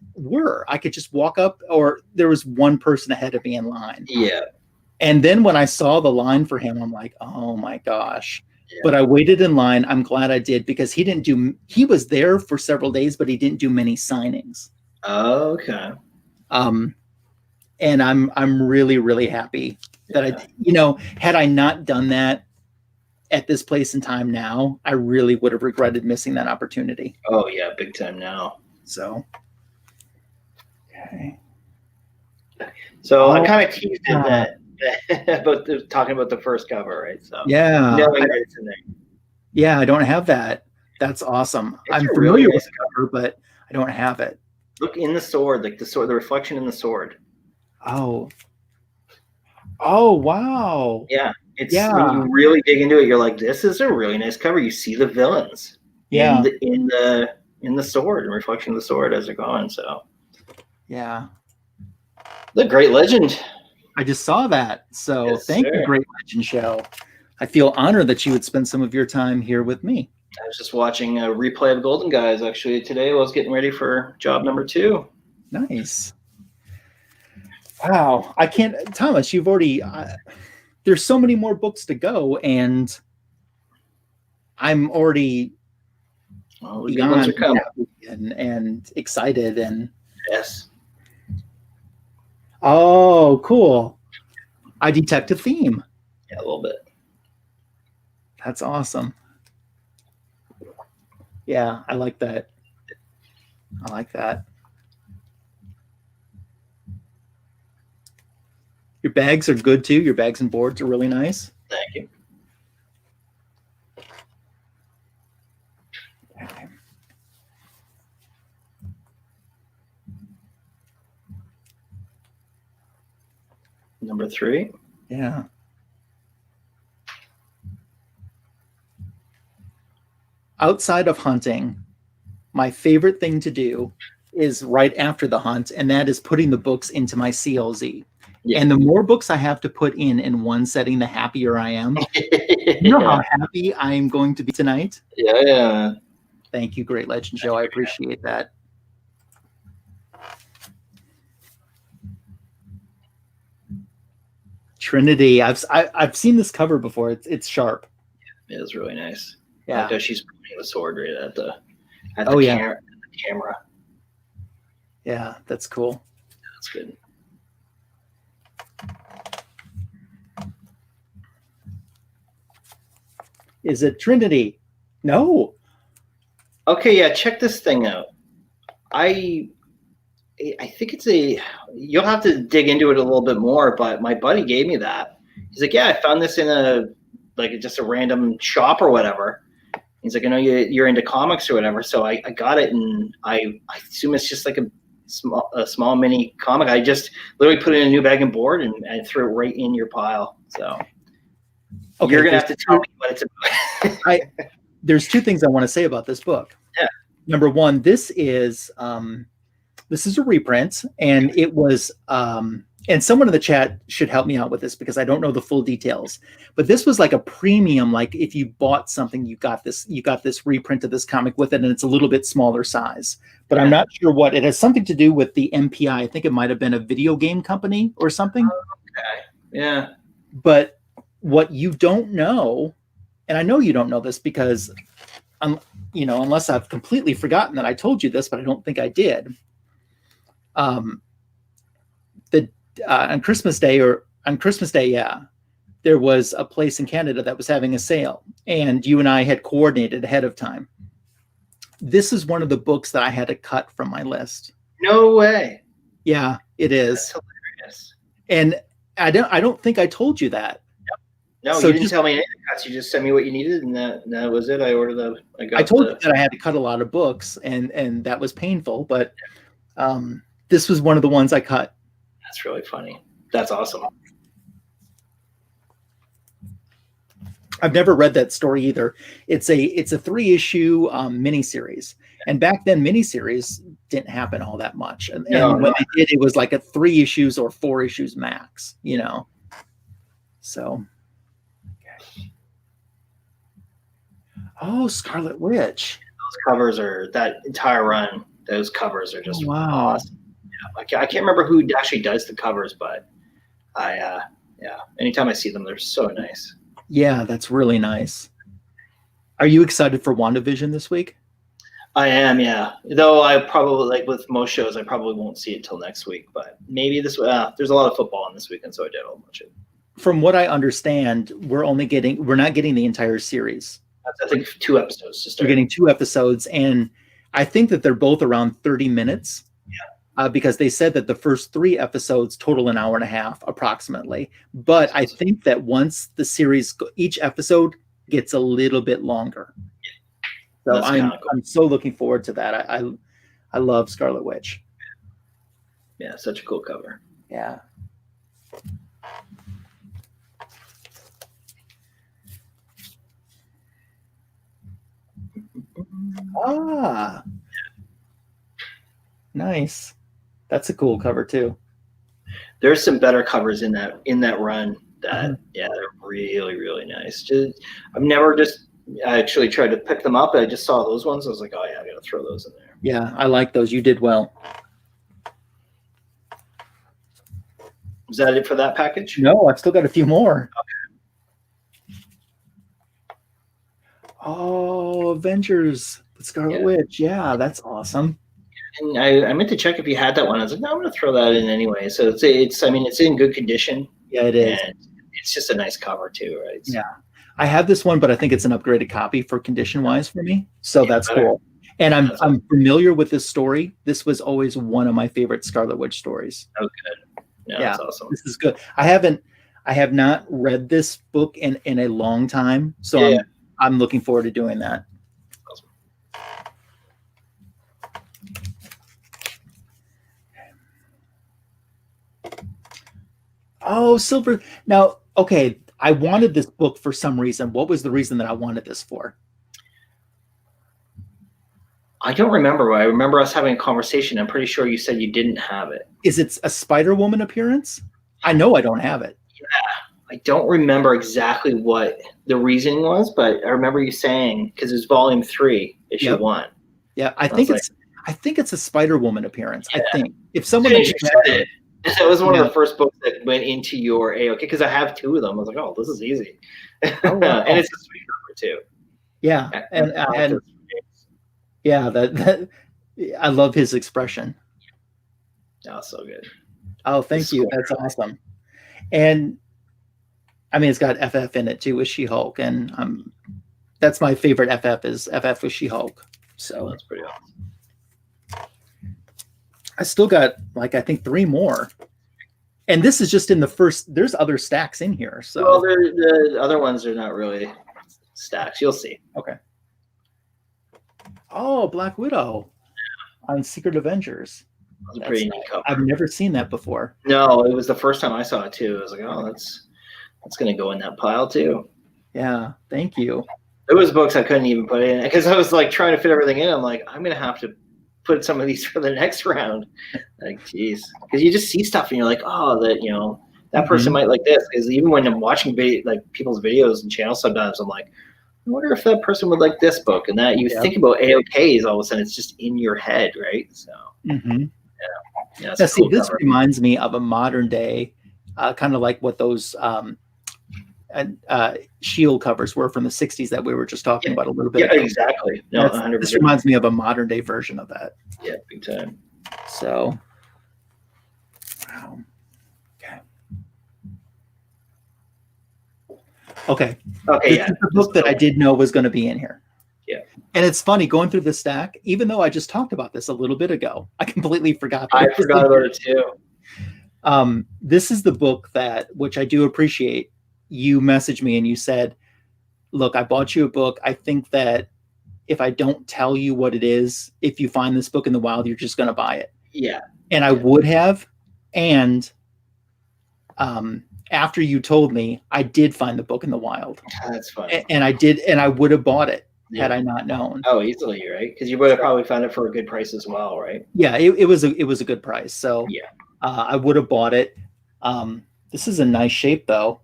I could just walk up, or there was one person ahead of me in line. Yeah. And then when I saw the line for him, I'm like, oh my gosh. Yeah. But I waited in line. I'm glad I did, because he was there for several days, but he didn't do many signings. Oh, okay. And I'm really, really happy that had I not done that at this place in time now, I really would have regretted missing that opportunity. Oh yeah, big time now. So, okay. So I kind of teased that about talking about the first cover, right? So yeah, knowing that it's in there. Yeah, I don't have that. That's awesome. I'm familiar with the cover, but I don't have it. Look in the sword, like the reflection in the sword. Oh, wow. Yeah. When you really dig into it, you're like, this is a really nice cover. You see the villains in the sword, and reflection of the sword as they're going. So yeah. The Great Legend. I just saw that. So thank you, Great Legend Show. I feel honored that you would spend some of your time here with me. I was just watching a replay of Golden Guys actually today while I was getting ready for job number 2. Nice. Wow. I can't, Thomas, you've already, there's so many more books to go, and I'm already beyond and excited. And yes. Oh, cool. I detect a theme. Yeah, a little bit. That's awesome. Yeah, I like that. I like that. Your bags are good too. Your bags and boards are really nice. Thank you. Okay. Number 3. Yeah. outside of hunting, my favorite thing to do is right after the hunt, and that is putting the books into my CLZ. Yeah. And the more books I have to put in one setting, the happier I am. You know how happy I am going to be tonight? Yeah. Thank you, Great Legend Joe. I appreciate that. Trinity. I've seen this cover before. It's sharp. It was really nice. Yeah. Because she's pointing the sword right at the camera. Yeah, that's cool. That's good. Is it Trinity? No. Okay, yeah, check this thing out. I think it's you'll have to dig into it a little bit more, but my buddy gave me that. He's like, yeah, I found this in just a random shop or whatever. He's like, I know you're into comics or whatever, so I got it, and I assume it's just like a small mini comic. I just literally put it in a new bag and board, and I threw it right in your pile. So okay, you're gonna have to tell me what it's about. There's two things I want to say about this book. Yeah. Number one, this is a reprint, and it was and someone in the chat should help me out with this because I don't know the full details. But this was like a premium, like if you bought something, you got this reprint of this comic with it, and it's a little bit smaller size. But I'm not sure what. It has something to do with the MPI. I think it might have been a video game company or something. Okay. Yeah. But what you don't know, and I know you don't know this because unless I've completely forgotten that I told you this, but I don't think I did. On Christmas Day, there was a place in Canada that was having a sale, and you and I had coordinated ahead of time. This is one of the books that I had to cut from my list. No way. Yeah, it is. That's hilarious. And I don't think I told you that. No, so you didn't tell me anything. You just sent me what you needed, and that was it. I told you that I had to cut a lot of books, and that was painful. But this was one of the ones I cut. That's really funny. That's awesome. I've never read that story either. It's a 3-issue miniseries, and back then miniseries didn't happen all that much. And when they did, it was like a 3 issues or 4 issues max. So. Oh, Scarlet Witch. Those covers that entire run. Those covers are just awesome. Yeah, I can't remember who actually does the covers, but anytime I see them, they're so nice. Yeah, that's really nice. Are you excited for WandaVision this week? I am, yeah. Though I probably, like with most shows, I probably won't see it till next week, but maybe there's a lot of football on this weekend, so I did watch it. From what I understand, we're not getting the entire series. I think 2 episodes to start. We're getting 2 episodes, and I think that they're both around 30 minutes. Yeah. Because they said that the first 3 episodes total an hour and a half approximately. But I think that once the series, each episode gets a little bit longer. Yeah. So I'm so looking forward to that. I love Scarlet Witch. Yeah, such a cool cover. Yeah. Ah, nice. That's a cool cover too. There's some better covers in that run that they're really, really nice. I've never actually tried to pick them up. I just saw those ones. I was like, oh yeah, I gotta throw those in there. Yeah, I like those. You did well. Is that it for that package? No, I've still got a few more. Okay. Oh, Avengers with Scarlet Witch. Yeah, that's awesome. And I meant to check if you had that one. I was like, no, I'm going to throw that in anyway. So it's in good condition. Yeah, it is. And it's just a nice cover too, right? Yeah. I have this one, but I think it's an upgraded copy for condition wise for me. So that's cool. And I'm familiar with this story. This was always one of my favorite Scarlet Witch stories. Oh, good. Yeah, that's awesome. This is good. I have not read this book in a long time. So I'm looking forward to doing that. Awesome. Oh, Silver. Now, okay, I wanted this book for some reason. What was the reason that I wanted this for? I don't remember. I remember us having a conversation. I'm pretty sure you said you didn't have it. Is it a Spider-Woman appearance? I know I don't have it. Yeah, I don't remember exactly what the reasoning was, but I remember you saying, because it's volume 3, issue 1. Yeah, I think it's a Spider-Woman appearance. Yeah. I think if someone said it. It was one of the first books that went into your AOK because I have 2 of them. I was like, oh, this is easy. Oh, wow. And it's a sweet cover too. Yeah, and yeah, that I love his expression. Oh, so good. Oh, thank you. That's awesome. And I mean, it's got FF in it too with She-Hulk, and that's my favorite FF is FF with She-Hulk. So that's pretty awesome. I still got like I think 3 more, and this is just in the first. There's other stacks in here. So well, the other ones are not really stacks. You'll see. Okay. Oh, Black Widow on Secret Avengers. That's a pretty neat cover. I've never seen that before. No, it was the first time I saw it too. I was like, oh, that's going to go in that pile too. Yeah, thank you. There was books I couldn't even put in because I was like trying to fit everything in. I'm like, I'm going to have to put some of these for the next round. Like, geez, because you just see stuff and you're like, oh, that person might like this. Because even when I'm watching people's videos and channels, sometimes I'm like, I wonder if that person would like this book. And that you think about AOKs, all of a sudden it's just in your head, right? So yeah. Now, see, this reminds me of a modern day, kind of like what those Shield covers were from the 60s that we were just talking about a little bit ago. Exactly. No, 100%. This reminds me of a modern day version of that. Yeah, big time. So, wow. Okay. This is the book that I did know was going to be in here. Yeah. And it's funny going through the stack, even though I just talked about this a little bit ago, I completely forgot. I forgot about it too. This is the book which I do appreciate. You messaged me and you said, look, I bought you a book. I think that if I don't tell you what it is, if you find this book in the wild, you're just going to buy it. Yeah. And I would have. And after you told me, I did find the book in the wild. That's fine. And I did, and I would have bought it had I not known. Oh, easily, right? Because you would have probably found it for a good price as well, right? Yeah, it was a good price. So yeah, I would have bought it. This is a nice shape, though.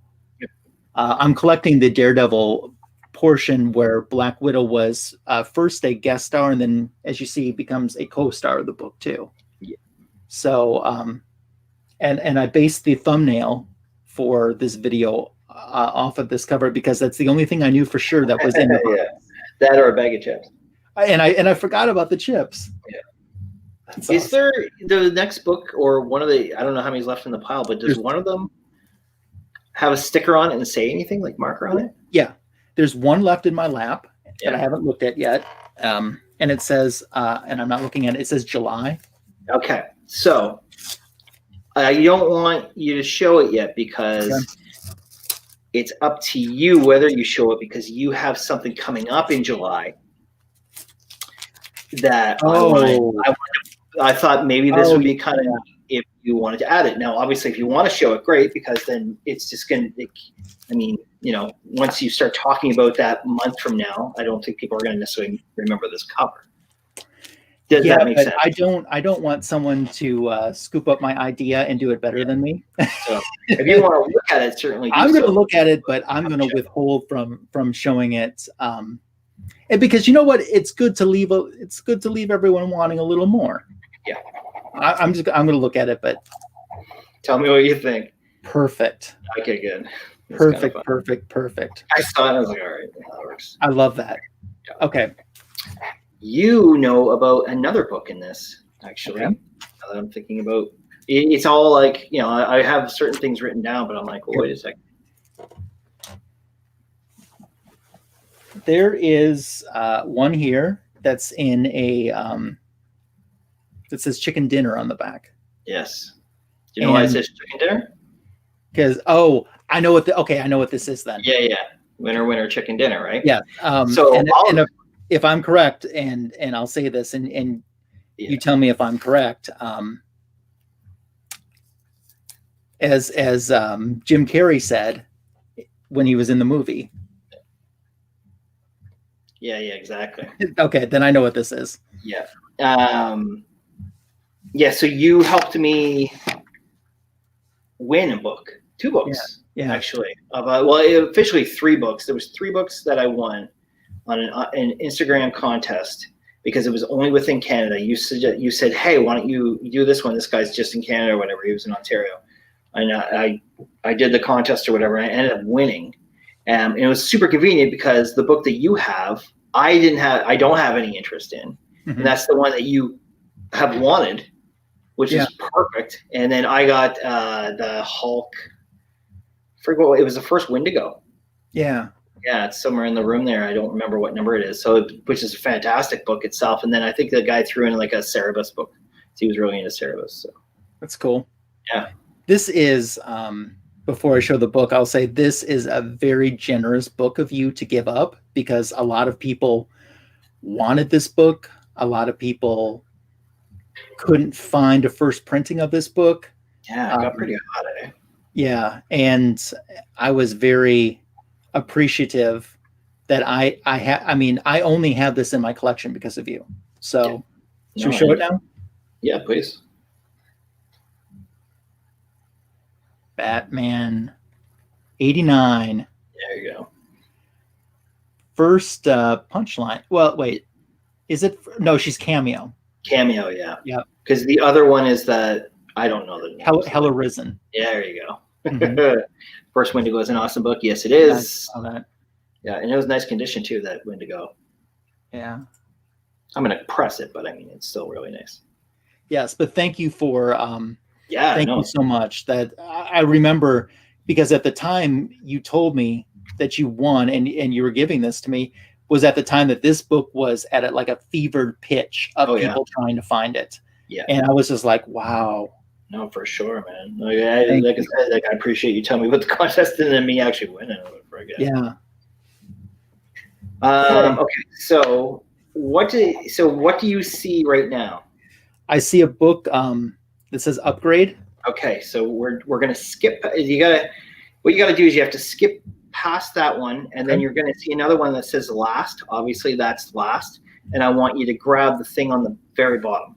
I'm collecting the Daredevil portion where Black Widow was first a guest star, and then, as you see, becomes a co-star of the book too. Yeah. So, and I based the thumbnail for this video off of this cover because that's the only thing I knew for sure that was in the book. That or a bag of chips. And I forgot about the chips. Yeah. That's awesome. There the next book or one of the, I don't know how many's left in the pile, but does one of them have a sticker on it and say anything, like marker on it? Yeah. There's one left in my lap that I haven't looked at yet. And it says, and I'm not looking at it, it says July. Okay. So I don't want you to show it yet because it's up to you whether you show it because you have something coming up in July that I thought maybe this would be kind of if you wanted to add it. Now, obviously, if you want to show it, great, because then it's just going to, I mean, once you start talking about that month from now, I don't think people are going to necessarily remember this cover. Does that make sense? I don't want someone to scoop up my idea and do it better than me. So if you want to look at it, certainly I'm going to look at it, but I'm going to withhold from showing it. And because you know what, it's good to leave everyone wanting a little more. Yeah. I'm going to look at it, but tell me what you think. Perfect. Okay, good. Perfect. I saw it and I was like, all right, that works. I love that. Yeah. Okay. You know about another book in this, actually. Now that I'm thinking about it's all like, I have certain things written down, but I'm like, well, wait a second. There is one here that's in a that says chicken dinner on the back. Yes. Do you know why it says chicken dinner? Because I know what this is then. Yeah. Winner, chicken dinner, right? Yeah. So if I'm correct, and I'll say this, and you tell me if I'm correct. As Jim Carrey said when he was in the movie, Yeah, exactly. Okay, then I know what this is. Yeah. Yeah, so you helped me win a book. 2 books, Yeah. actually. Well, officially 3 books. There was 3 books that I won on an Instagram contest because it was only within Canada. You said, hey, why don't you do this one? This guy's just in Canada or whatever. He was in Ontario. And I did the contest or whatever, and I ended up winning. And it was super convenient because the book that you have, I don't have any interest in. Mm-hmm. And that's the one that you have wanted, which is perfect. And then I got the Hulk. I forget what it was, the first Wendigo. Yeah. Yeah, it's somewhere in the room there. I don't remember what number it is. So, which is a fantastic book itself. And then I think the guy threw in like a Cerebus book. So he was really into Cerebus. So that's cool. Yeah. This is, before I show the book, I'll say this is a very generous book of you to give up because a lot of people wanted this book. A lot of people couldn't find a first printing of this book. Yeah, it got pretty hot, eh? Yeah, and I was very appreciative that I only have this in my collection because of you. So, should we show it now? Yeah, please. Batman 89. There you go. First punchline. Well, wait. Is it? No, she's Cameo. Cameo, yeah. Yeah. Because the other one is that I don't know the name. Hella Risen. Yeah, there you go. Mm-hmm. First Wendigo is an awesome book. Yes, it is. I saw that. Yeah, and it was nice condition too, that Wendigo. Yeah. I'm gonna press it, but I mean it's still really nice. Yes, but thank you for thank you so much. That I remember because at the time you told me that you won and you were giving this to me was at the time that this book was at a fevered pitch of people trying to find it. Yeah. And I was just like, wow. No, for sure, man. I said, I appreciate you telling me what the contest and then me actually winning. Yeah. Okay. So what do you see right now? I see a book that says upgrade. Okay, so we're gonna skip. What you gotta do is you have to skip past that one, and then you're gonna see another one that says last. Obviously, that's last, and I want you to grab the thing on the very bottom.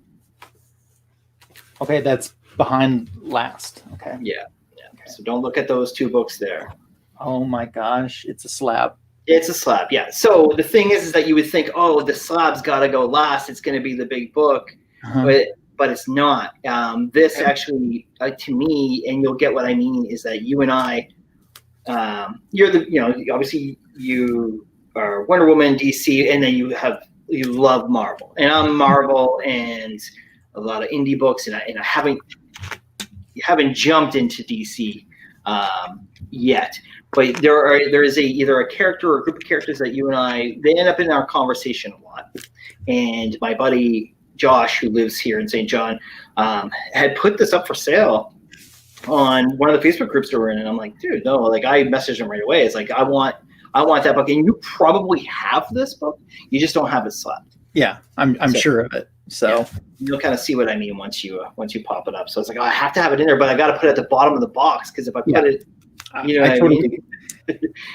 Okay, that's behind last. Okay. Yeah. Okay. So don't look at those 2 books there. Oh my gosh, it's a slab. It's a slab, yeah. So the thing is that you would think, oh, the slab's got to go last. It's going to be the big book, but it's not. This actually, to me, and you'll get what I mean, is that you and I, obviously you are Wonder Woman, DC, and then you love Marvel, and I'm Marvel and a lot of indie books, and I haven't jumped into DC yet. But there is either a character or a group of characters that you and I, they end up in our conversation a lot. And my buddy Josh, who lives here in St. John, had put this up for sale on one of the Facebook groups that we're in. And I'm like, dude, no, I messaged him right away. It's like, I want that book. And you probably have this book. You just don't have it slapped. Yeah, I'm sure of it. So you'll kind of see what I mean once you pop it up. So it's like, oh, I have to have it in there, but I got to put it at the bottom of the box because if I put it, I totally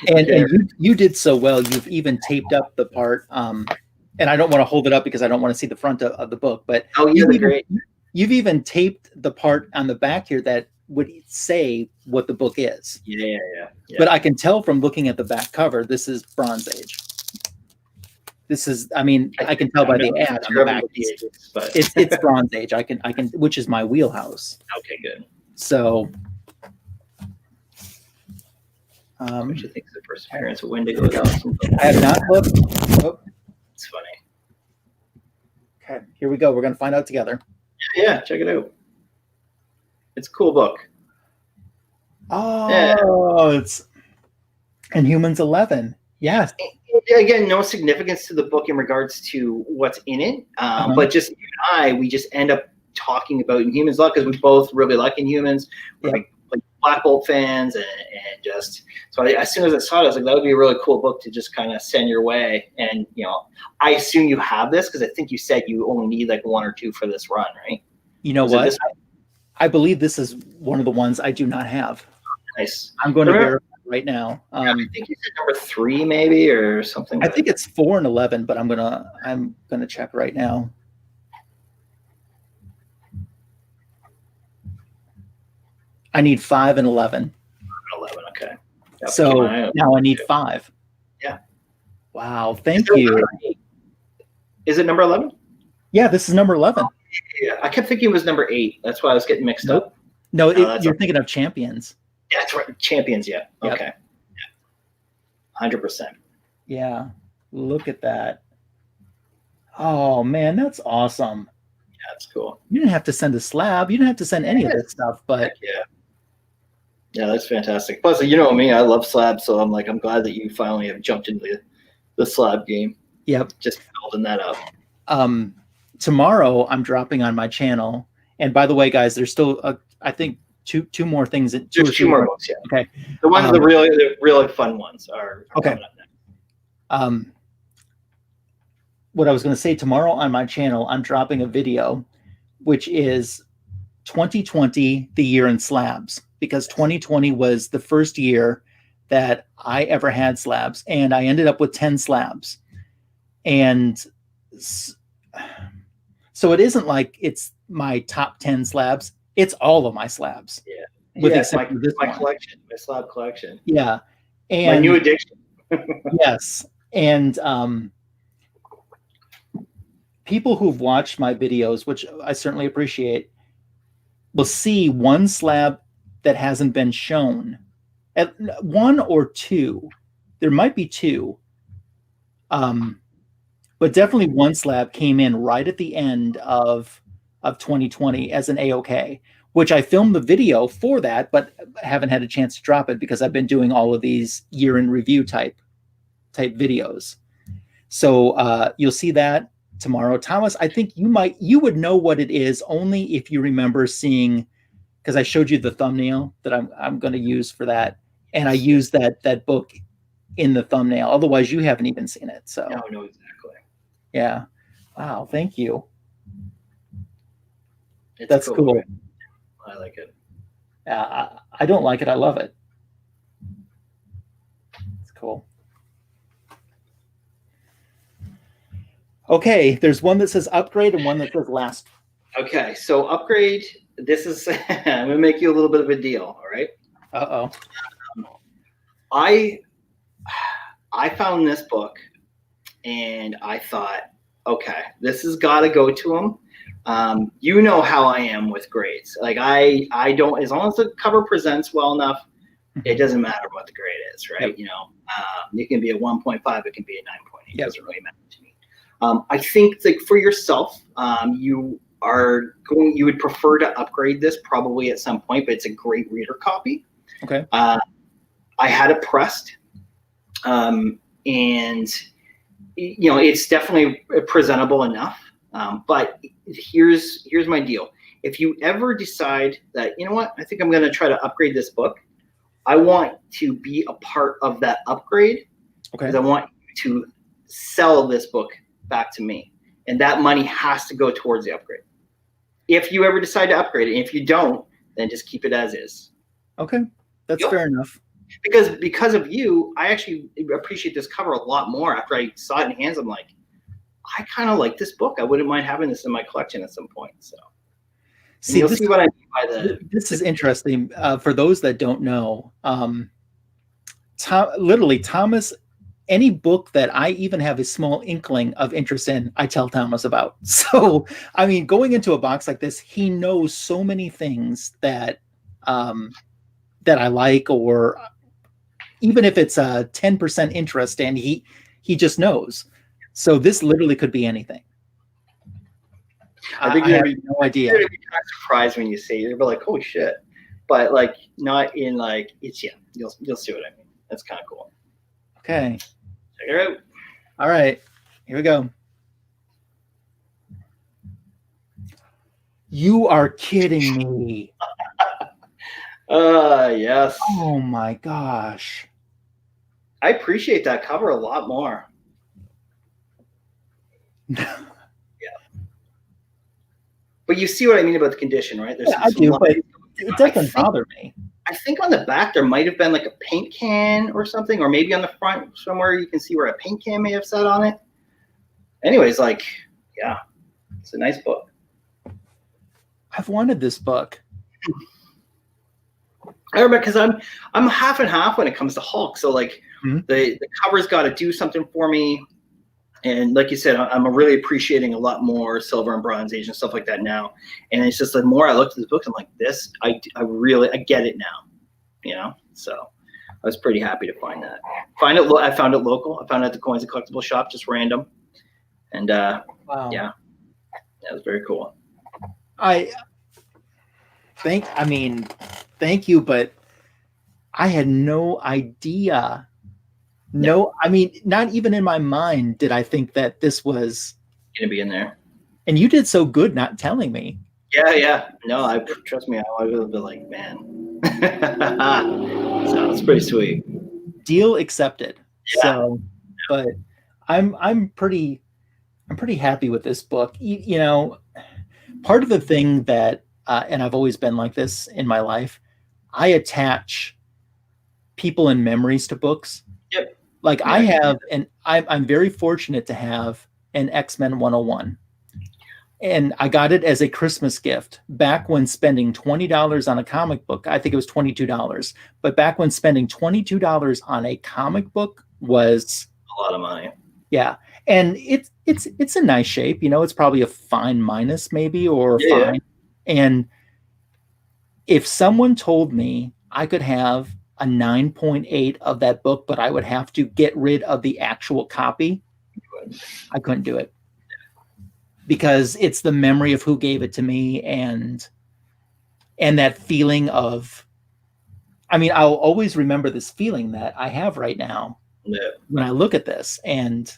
and you did so well. You've even taped up the part, and I don't want to hold it up because I don't want to see the front of the book. But you've even taped the part on the back here that would say what the book is. Yeah. But I can tell from looking at the back cover, this is Bronze Age. This is, I can tell by the ad on the back. It's Bronze Age. I can, which is my wheelhouse. Okay, good. So, what do you think of the first appearance of Wendigo? I have not looked. Oh, it's funny. Okay, here we go. We're gonna find out together. Yeah, check it out. It's a cool book. Oh, it's Inhumans 11. Yes. Again, no significance to the book in regards to what's in it, but just you and I, we just end up talking about Inhumans a lot because we both really like Inhumans. We're like Black Bolt fans, and just so as soon as I saw it, I was like, that would be a really cool book to just kind of send your way. And I assume you have this because I think you said you only need like 1 or 2 for this run, right? You know what? I believe this is one of the ones I do not have. Nice. I'm going to verify right now. I think you said number 3 maybe or something. I think it's 4 and 11, but I'm gonna check right now. I need 5 and 11. 11, okay. Yep, So now I need 5. Yeah. Wow, thank you. Is it number 11? Yeah, this is number 11. Yeah, I kept thinking it was number 8. That's why I was getting mixed up. No, you're thinking of Champions. Yeah, that's right. Champions, yeah. Yep. Okay. Yeah. 100%. Yeah, look at that. Oh, man, that's awesome. Yeah, that's cool. You didn't have to send a slab. You didn't have to send any of this stuff, but yeah, that's fantastic. Plus, you know me, I love slab, so I'm glad that you finally have jumped into the slab game. Yep, just building that up. Tomorrow I'm dropping on my channel, and by the way, guys, there's still I think two more things. There's 2 more books, yeah. Okay, the ones the really fun ones are okay. Coming up next. What I was going to say, tomorrow on my channel, I'm dropping a video, which is 2020, the year in slabs, because 2020 was the first year that I ever had slabs, and I ended up with 10 slabs. And so it isn't like it's my top 10 slabs. It's all of my slabs. Yeah. With except my this one. collection, my slab collection. Yeah. And my new addiction. Yes. And people who've watched my videos, which I certainly appreciate, will see one slab that hasn't been shown. At 1 or 2. There might be 2. But definitely one slab came in right at the end of 2020 as an AOK, which I filmed the video for that, but haven't had a chance to drop it because I've been doing all of these year in review type videos. So you'll see that tomorrow. Thomas, I think you would know what it is only if you remember seeing, because I showed you the thumbnail that I'm going to use for that, and I used that book in the thumbnail. Otherwise, you haven't even seen it. So no, exactly. Yeah. Wow. Thank you. That's cool. I like it. I don't like it. I love it. It's cool. Okay. There's one that says upgrade and one that says last. Okay. So upgrade. This is, I'm going to make you a little bit of a deal. All right. Uh-oh. I found this book and I thought, okay, this has got to go to him. You know how I am with grades. Like I don't, as long as the cover presents well enough, it doesn't matter what the grade is, right? Yep. You know, it can be a 1.5, it can be a 9.8. It Yep. doesn't really matter to me. I think like for yourself, you would prefer to upgrade this probably at some point, but it's a great reader copy. Okay. I had it pressed, and you know, it's definitely presentable enough. But here's my deal. If you ever decide that, you know what, I think I'm going to try to upgrade this book, I want to be a part of that upgrade. Okay. Because I want you to sell this book back to me, and that money has to go towards the upgrade. If you ever decide to upgrade it, and if you don't, then just keep it as is. Okay, that's fair enough. Because of you, I actually appreciate this cover a lot more. After I saw it in hands, I'm like, I kind of like this book. I wouldn't mind having this in my collection at some point. So, see, you'll see what I mean by the. This is interesting. For those that don't know, literally, Thomas, any book that I even have a small inkling of interest in, I tell Thomas about. So, I mean, going into a box like this, he knows so many things that that I like, or even if it's a 10% interest, and he just knows. So this literally could be anything. I think I have no idea. You're gonna be kind of surprised when you see it. You'll be like, "Holy shit!" But like, not in like it's You'll see what I mean. That's kind of cool. Okay. Check it out. All right. Here we go. You are kidding me. Yes. Oh my gosh. I appreciate that cover a lot more. Yeah. But you see what I mean about the condition, right? I do, but it doesn't bother me. I think on the back there might have been like a paint can or something, or maybe on the front somewhere you can see where a paint can may have sat on it. Anyways, like, yeah, it's a nice book. I've wanted this book. I remember because I'm half and half when it comes to Hulk. So like the cover's got to do something for me. And like you said, I'm really appreciating a lot more Silver and Bronze Age and stuff like that now. And it's just the more I look at this book, I'm like, this, I get it now, you know? So I was pretty happy to find that. I found it local. I found it at the Coins and Collectible shop, just random. And Wow. Yeah, that was very cool. Thank you, but I had no idea. No, I mean, not even in my mind did I think that this was gonna be in there. And you did so good not telling me. Yeah. No, trust me, I would have been like, man. So it's pretty sweet. Deal accepted. Yeah. So, but I'm pretty happy with this book. You know, part of the thing that and I've always been like this in my life, I attach people and memories to books. Yep. Like I have, and I'm very fortunate to have an X-Men 101. And I got it as a Christmas gift back when spending $20 on a comic book, I think it was $22, but back when spending $22 on a comic book was a lot of money. Yeah. And it's a nice shape, you know, it's probably a fine minus maybe, or fine. And if someone told me I could have a 9.8 of that book, but I would have to get rid of the actual copy, I couldn't do it. Because it's the memory of who gave it to me, and that feeling of, I mean, I'll always remember this feeling that I have right now when I look at this. And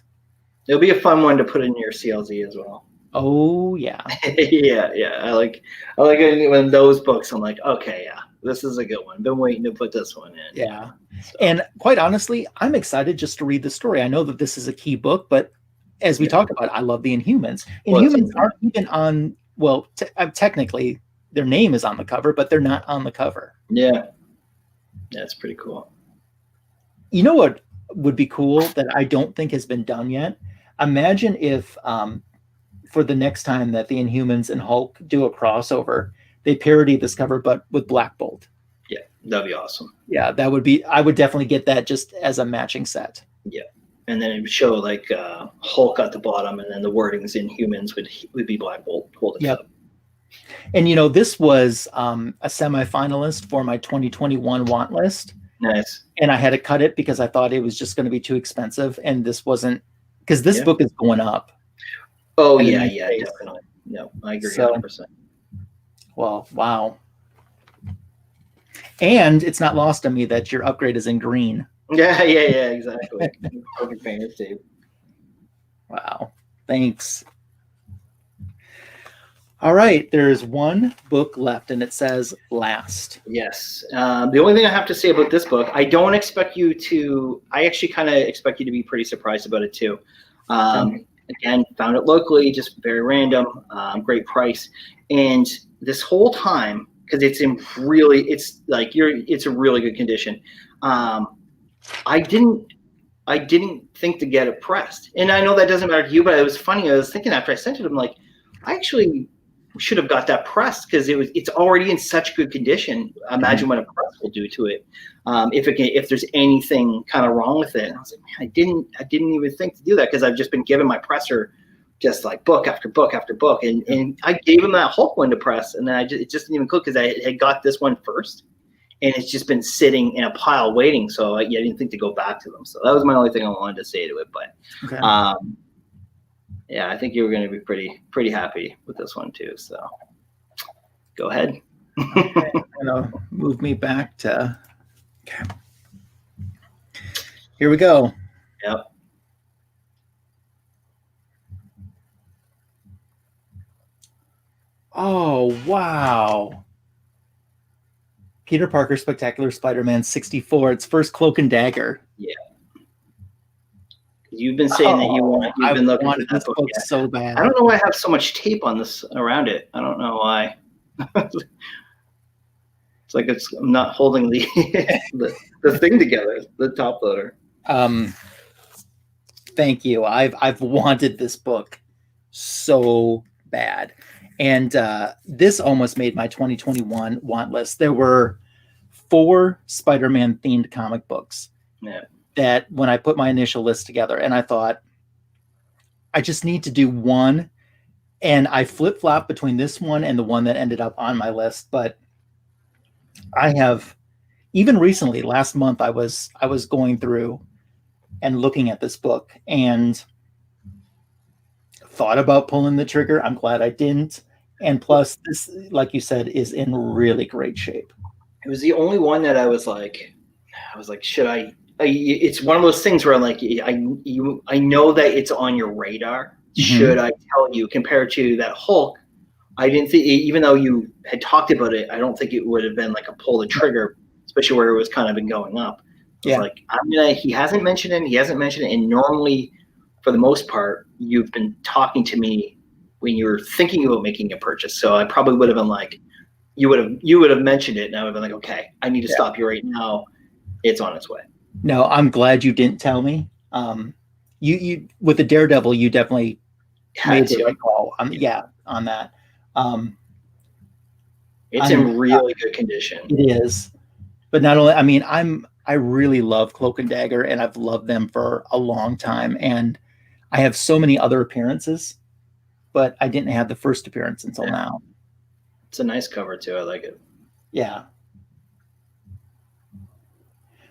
it'll be a fun one to put in your CLZ as well. Oh yeah. yeah. I like it when those books, I'm like, okay, yeah, this is a good one. Been waiting to put this one in. Yeah. So. And quite honestly, I'm excited just to read the story. I know that this is a key book, but as we talked about, I love the Inhumans. Inhumans aren't even on, well, technically their name is on the cover, but they're not on the cover. Yeah. That's pretty cool. You know what would be cool that I don't think has been done yet? Imagine if for the next time that the Inhumans and Hulk do a crossover, they parody this cover, but with Black Bolt. Yeah, that'd be awesome. Yeah, that would be, I would definitely get that just as a matching set. Yeah. And then it would show like Hulk at the bottom, and then the wordings Inhumans would be Black Bolt holding it up. And, you know, this was a semifinalist for my 2021 want list. Nice. And I had to cut it because I thought it was just going to be too expensive. And this wasn't, because this book is going up. Oh, yeah, definitely. No, I agree 100%. Well, wow. And it's not lost on me that your upgrade is in green. Yeah, exactly. Perfect painter, Dave. Wow. Thanks. All right. There's one book left, and it says Last. Yes. The only thing I have to say about this book, I don't expect you to, I actually kind of expect you to be pretty surprised about it too. Again, found it locally, just very random, great price. And this whole time, because it's a really good condition. I didn't think to get it pressed. And I know that doesn't matter to you, but it was funny. I was thinking after I sent it, I'm like, I actually should have got that pressed because it's already in such good condition. Imagine what a press will do to it. If there's anything kind of wrong with it. And I was like, man, I didn't even think to do that because I've just been giving my presser just like book after book after book. And I gave him that Hulk one to press, and then it just didn't even click because I had got this one first. And it's just been sitting in a pile waiting, so I didn't think to go back to them. So that was my only thing I wanted to say to it. But yeah, I think you were going to be pretty happy with this one too. So go ahead. Okay, I'm gonna move me back to. Okay. Here we go. Yep. Oh wow. Peter Parker Spectacular Spider-Man 64. It's first Cloak and Dagger. Yeah. You've been saying that you've been looking at this book so bad. I don't know why I have so much tape on this around it. I don't know why. I'm not holding the the thing together, the top loader. Thank you. I've wanted this book so bad, and this almost made my 2021 want list. There were 4 Spider-Man themed comic books that when I put my initial list together, and I thought I just need to do one, and I flip-flopped between this one and the one that ended up on my list. But I have, even recently, last month, I was going through and looking at this book and thought about pulling the trigger. I'm glad I didn't. And plus, this, like you said, is in really great shape. It was the only one that I was like, should I? It's one of those things where I'm like, I know that it's on your radar. Should I tell you? Compared to that Hulk, I didn't think, even though you had talked about it, I don't think it would have been like a pull the trigger, especially where it was kind of been going up. Yeah. Like, he hasn't mentioned it. And normally, for the most part, you've been talking to me when you're thinking about making a purchase. So I probably would have been like, you would have mentioned it, and I would have been like, okay, I need to stop you right now. It's on its way. No, I'm glad you didn't tell me. You with the Daredevil, you definitely made the right call on that. It's in really good condition. It is. But not only, I mean, I really love Cloak and Dagger, and I've loved them for a long time. And I have so many other appearances, but I didn't have the first appearance until now. It's a nice cover too. I like it. Yeah.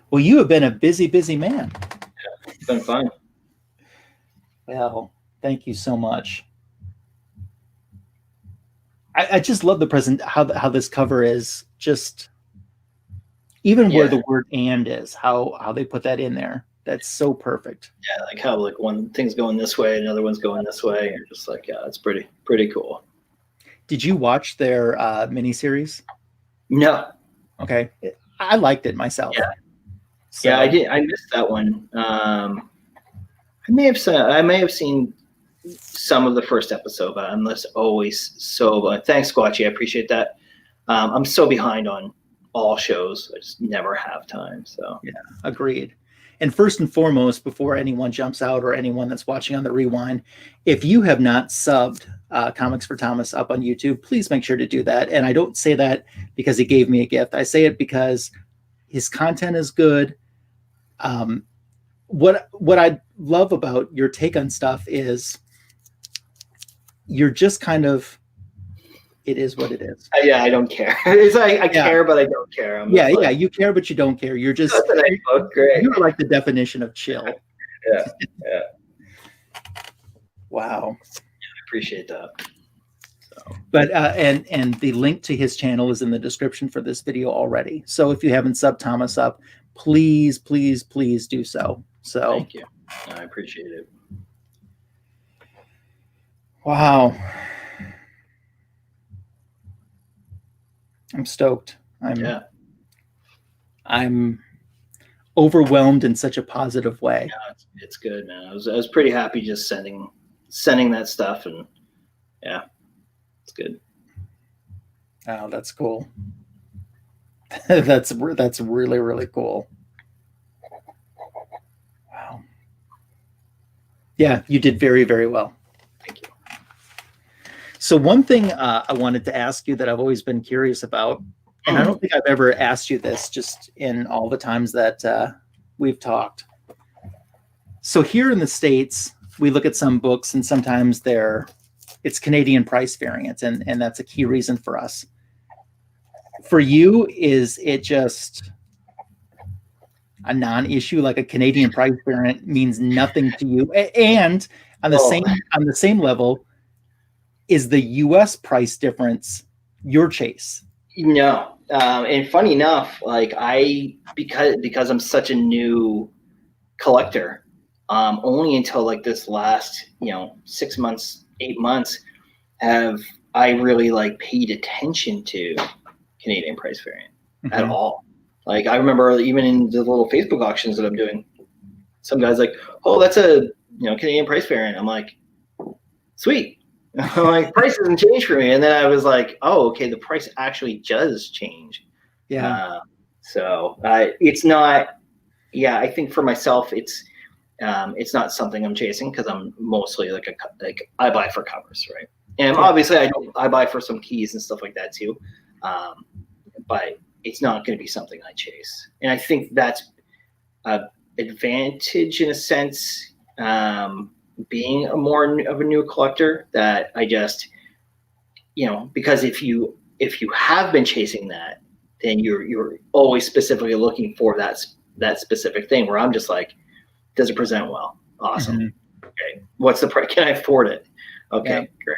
Well, you have been a busy man. Yeah, it's been fun. Well, thank you so much. I just love the present, how this cover is just, even where the word "and" is, how they put that in there. That's so perfect. Yeah, like how like one thing's going this way, another one's going this way. You're just like, yeah, it's pretty cool. Did you watch their miniseries? No. Okay, I liked it myself. Yeah. So, yeah, I did. I missed that one. I may have seen some of the first episode, but I'm just always so. Thanks, Squatchy. I appreciate that. I'm so behind on all shows. I just never have time. So yeah, agreed. And first and foremost, before anyone jumps out or anyone that's watching on the rewind, if you have not subbed Comics4Thomas up on YouTube, please make sure to do that. And I don't say that because he gave me a gift. I say it because his content is good. What I love about your take on stuff is you're just kind of, it is what it is. Yeah, I don't care. It's like I care, but I don't care. You care, but you don't care. You're just you're like the definition of chill. Yeah. Wow. I appreciate that. So. But and the link to his channel is in the description for this video already. So if you haven't subbed Thomas up, please do so. So thank you. I appreciate it. Wow. I'm stoked. I'm overwhelmed in such a positive way. Yeah, it's good, man. I was pretty happy just sending that stuff, and yeah, it's good. Oh, that's cool. that's really cool. Wow. Yeah, you did very well. Thank you. So one thing I wanted to ask you that I've always been curious about, and I don't think I've ever asked you this just in all the times that we've talked. So here in the States, we look at some books and sometimes it's Canadian price variance, and that's a key reason for us. For you, is it just a non-issue, like a Canadian price variant means nothing to you? And on the same level, is the U.S. price difference your chase? No, and funny enough, like because I'm such a new collector, only until like this last 6 months, 8 months have I really like paid attention to Canadian price variant at all. Like I remember even in the little Facebook auctions that I'm doing, some guys like, oh, that's a Canadian price variant. I'm like, sweet. Like price doesn't change for me. And then I was like, oh, okay, the price actually does change. Yeah. So it's not. Yeah, I think for myself, it's not something I'm chasing because I'm mostly like I buy for covers, right? And obviously I buy for some keys and stuff like that too, but it's not going to be something I chase. And I think that's an advantage in a sense, being a more of a new collector, that I just, because if you have been chasing that, then you're always specifically looking for that specific thing, where I'm just like, does it present well? Awesome. Mm-hmm. Okay. What's the price? Can I afford it? Okay, great.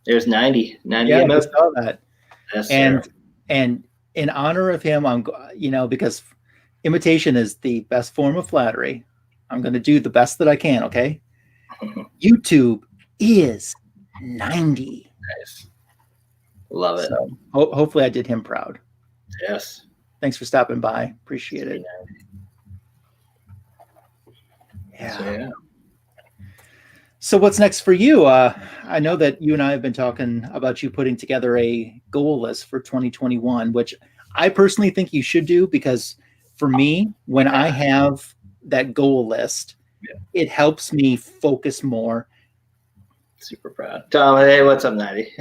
There's 90 Yeah, I saw that. Yes, and sir. and in honor of him, I'm because imitation is the best form of flattery. I'm going to do the best that I can. Okay. YouTube is 90. Nice. Love it. So hopefully I did him proud. Yes. Thanks for stopping by. Appreciate it. Yeah. So what's next for you? I know that you and I have been talking about you putting together a goal list for 2021, which I personally think you should do, because for me, when I have that goal list, it helps me focus more. Super proud. Tom, hey, what's up, Natty?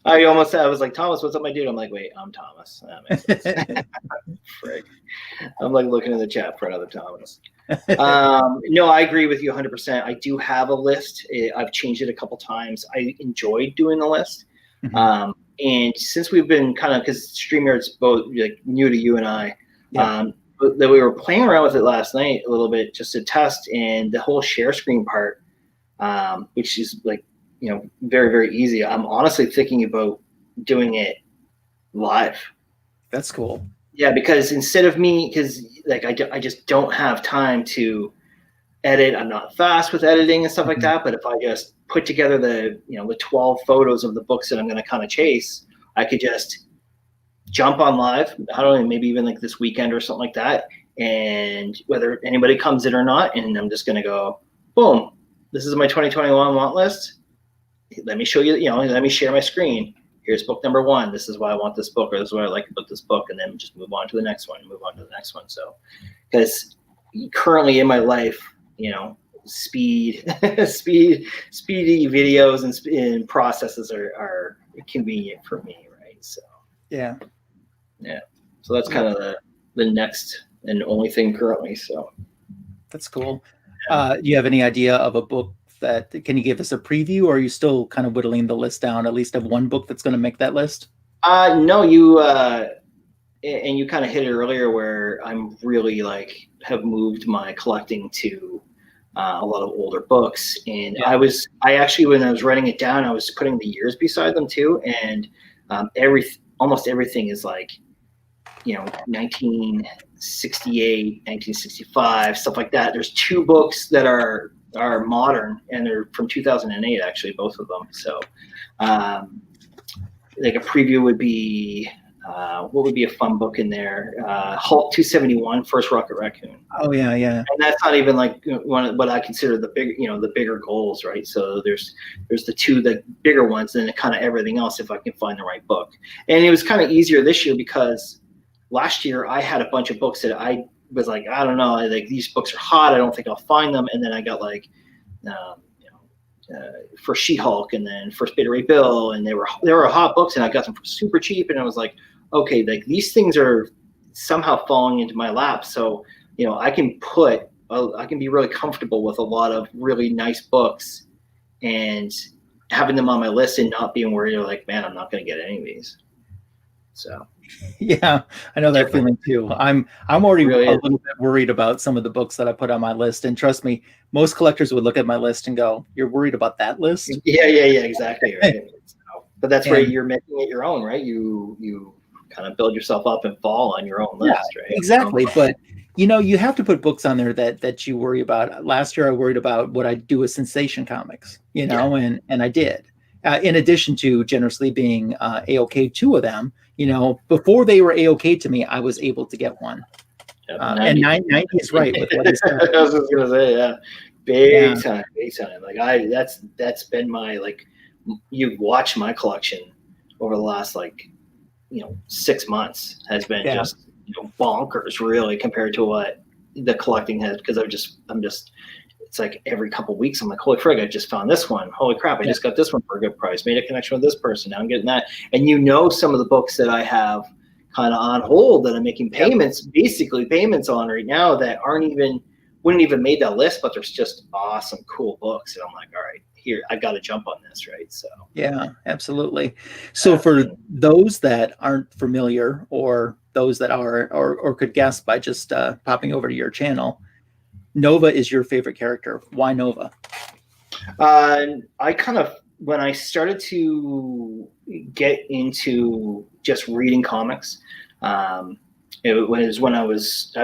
I was like, Thomas, what's up, my dude? I'm like, wait, I'm Thomas. That makes sense. Frick. I'm like looking in the chat for another Thomas. No, I agree with you 100%. I do have a list. I've changed it a couple times. I enjoyed doing the list. Mm-hmm. And since we've been because StreamYard's both like new to you and I, that we were playing around with it last night a little bit just to test, and the whole share screen part, which is like, very, very easy. I'm honestly thinking about doing it live. That's cool. Yeah, because instead of me, because like I just don't have time to edit. I'm not fast with editing and stuff like that. But if I just put together the 12 photos of the books that I'm going to kind of chase, I could just jump on live. I don't know, maybe even like this weekend or something like that. And whether anybody comes in or not, and I'm just going to go, boom, this is my 2021 want list. Let me show you, let me share my screen. Here's book number 1. This is why I want this book, or this is what I like about this book. And then just move on to the next one, move on to the next one. So, because currently in my life, speedy videos and processes are convenient for me, right? So, yeah. So that's kind of the next and only thing currently. So that's cool. Do you have any idea of a book can you give us a preview, or are you still kind of whittling the list down, at least of one book that's going to make that list? No, you and you kind of hit it earlier, where I'm really have moved my collecting to a lot of older books. And I actually, when I was writing it down, I was putting the years beside them too. And almost everything is 1968, 1965, stuff like that. There's 2 books that are modern, and they're from 2008, actually, both of them. So like a preview would be, what would be a fun book in there? Hulk 271, First Rocket Raccoon. Oh yeah. And that's not even one of what I consider the bigger goals, right? So there's the 2 the bigger ones, and then kind of everything else if I can find the right book. And it was kind of easier this year, because last year I had a bunch of books that I was like, I don't know, these books are hot, I don't think I'll find them. And then I got for She-Hulk, and then First Beta Ray Bill, and they were hot books, and I got them for super cheap. And I was like, okay, these things are somehow falling into my lap. So, I can be really comfortable with a lot of really nice books and having them on my list, and not being worried, like, man, I'm not going to get any of these. So yeah, I know that feeling too. I'm already a little bit worried about some of the books that I put on my list, and trust me, most collectors would look at my list and go, "You're worried about that list?" Yeah, exactly. Right. But that's where you're making it your own, right? You kind of build yourself up and fall on your own list, right? Exactly. But you have to put books on there that you worry about. Last year, I worried about what I do with Sensation Comics, and I did. In addition to generously being AOK 2 of them, before they were AOK to me, I was able to get one. And 90 is right with what he said. I was just gonna say, big time. That's been my you've watched my collection over the last 6 months has been Yeah. just bonkers, really, compared to what the collecting has. Because I'm just it's like every couple of weeks I'm like, holy frig, I just found this one. Holy crap, I just got this one for a good price. Made a connection with this person. Now I'm getting that. And some of the books that I have kind of on hold that I'm making basically payments on right now that wouldn't even made that list, but there's just awesome, cool books. And I'm like, all right, here, I got to jump on this, right? So yeah, absolutely. So for those that aren't familiar, or those that are, or could guess by just popping over to your channel, Nova is your favorite character. Why Nova? I kind of, when I started to get into just reading comics, it was when I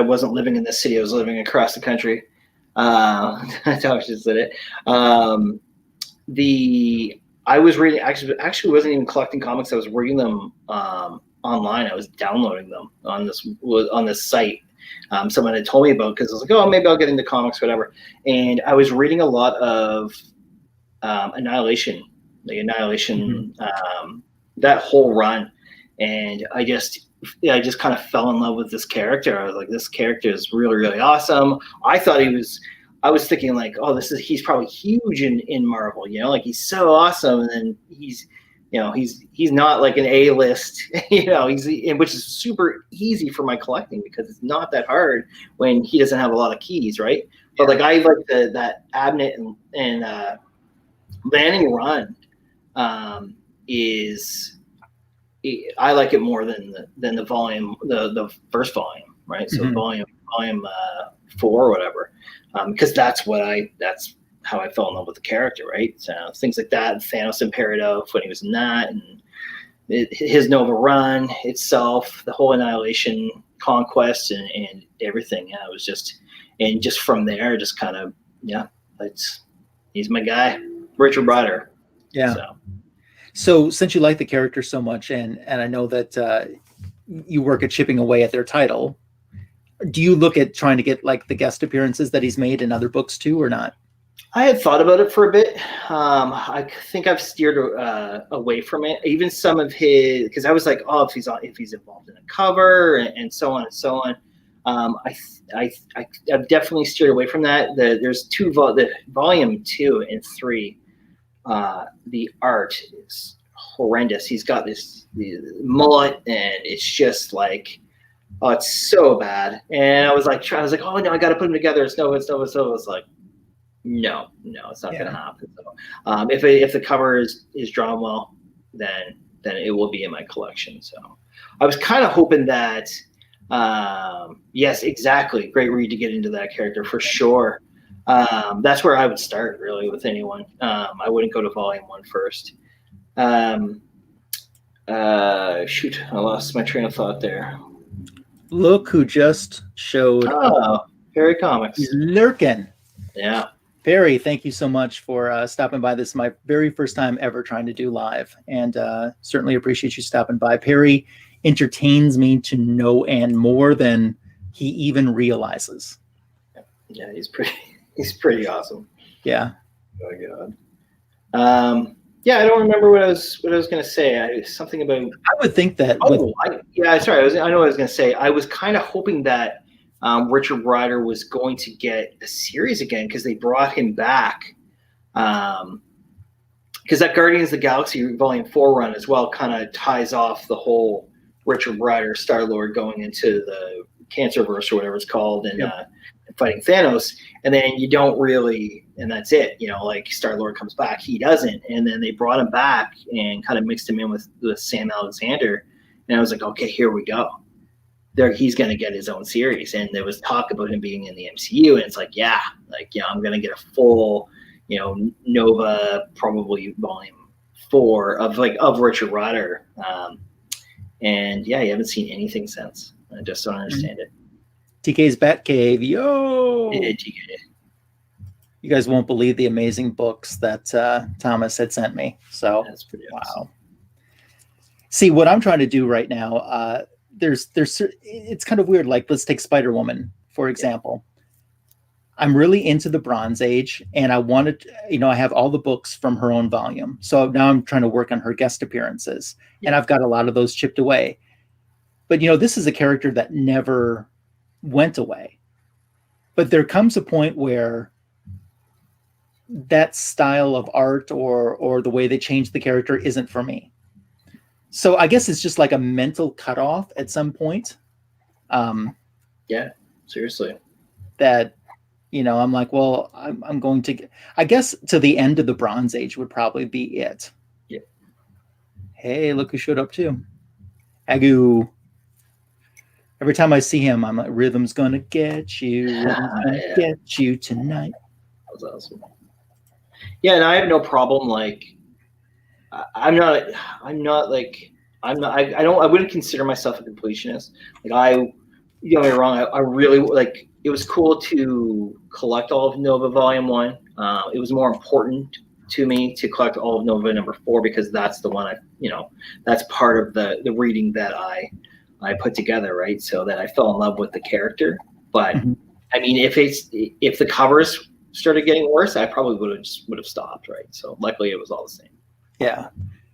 wasn't living in the city. I was living across the country. That's how I just said it. I was reading, actually wasn't even collecting comics. I was reading them online. I was downloading them on this site. Someone had told me about, because I was like, oh, maybe I'll get into comics, whatever. And I was reading a lot of Annihilation, that whole run. And I just kind of fell in love with this character. I was like, this character is really, really awesome. I was thinking like, oh, he's probably huge in Marvel, like he's so awesome. And then he's not like an A-list, which is super easy for my collecting because it's not that hard when he doesn't have a lot of keys, right? But like I like that Abnett and Lanning run I like it more than the volume, the first volume, right? So volume 4 or whatever, because that's how I fell in love with the character, right? So things like that, Thanos Imperative when he was in that, and his Nova run itself, the whole Annihilation conquest and everything. Yeah, it was just from there, just kind of he's my guy, Richard Rider. Yeah. So since you like the character so much, and I know that you work at chipping away at their title, do you look at trying to get like the guest appearances that he's made in other books too, or not? I had thought about it for a bit. I think I've steered away from it. Even some of his, because I was like, oh, if he's involved in a cover and so on and so on. I've definitely steered away from that. There's the volume 2 and 3. The art is horrendous. He's got this mullet, and it's just like, oh, it's so bad. And I was like, oh no, I got to put them together. It's Nova. It's like, no, it's not gonna happen. So, if the cover is drawn well, then it will be in my collection. So I was kind of hoping that, yes, exactly, great read to get into that character for sure. That's where I would start really with anyone. I wouldn't go to volume 1 first. Shoot, I lost my train of thought there. Look who just showed up. Perry Comics. He's lurking. Yeah. Perry, thank you so much for stopping by. This is my very first time ever trying to do live, and certainly appreciate you stopping by. Perry entertains me to no end, more than he even realizes. Yeah, he's pretty awesome. Yeah. Oh my God. Yeah, I don't remember what I was going to say. Something about. I would think that. I know what I was going to say. I was kind of hoping that Richard Rider was going to get a series again, because they brought him back. Because that Guardians of the Galaxy Volume 4 run as well kind of ties off the whole Richard Rider Star-Lord going into the Cancerverse or whatever it's called, and fighting Thanos, and then you don't really, and that's it. Like Star-Lord comes back, he doesn't, and then they brought him back and kind of mixed him in with Sam Alexander, and I was like, okay, here we go. He's going to get his own series, and there was talk about him being in the MCU, and it's like, I'm going to get a full, Nova, probably Volume 4 of Richard Rider, and you haven't seen anything since. I just don't understand it. TK's Batcave, yo! Yeah, TK. You guys won't believe the amazing books that Thomas had sent me. So that's pretty awesome. Wow. See, what I'm trying to do right now, it's kind of weird. Like, let's take Spider-Woman, for example. I'm really into the Bronze Age, and I wanted, I have all the books from her own volume. So now I'm trying to work on her guest appearances, and I've got a lot of those chipped away. But, this is a character that never went away. But there comes a point where that style of art or the way they change the character isn't for me. So I guess it's just like a mental cutoff at some point. Yeah, seriously. That, I'm like, well, I'm going to, I guess to the end of the Bronze Age would probably be it. Yeah. Hey, look who showed up too. Agu. Every time I see him, I'm like, Rhythm's gonna get you. Rhythm's gonna get you tonight. That was awesome. Yeah, and I have no problem. Like, I wouldn't consider myself a completionist. Like, don't get me wrong. I really like. It was cool to collect all of Nova Volume 1. It was more important to me to collect all of Nova number 4 because that's the one that's part of the reading that I put together, right? So that I fell in love with the character. But I mean, if the covers started getting worse, I probably would have stopped, right? So luckily, it was all the same. Yeah,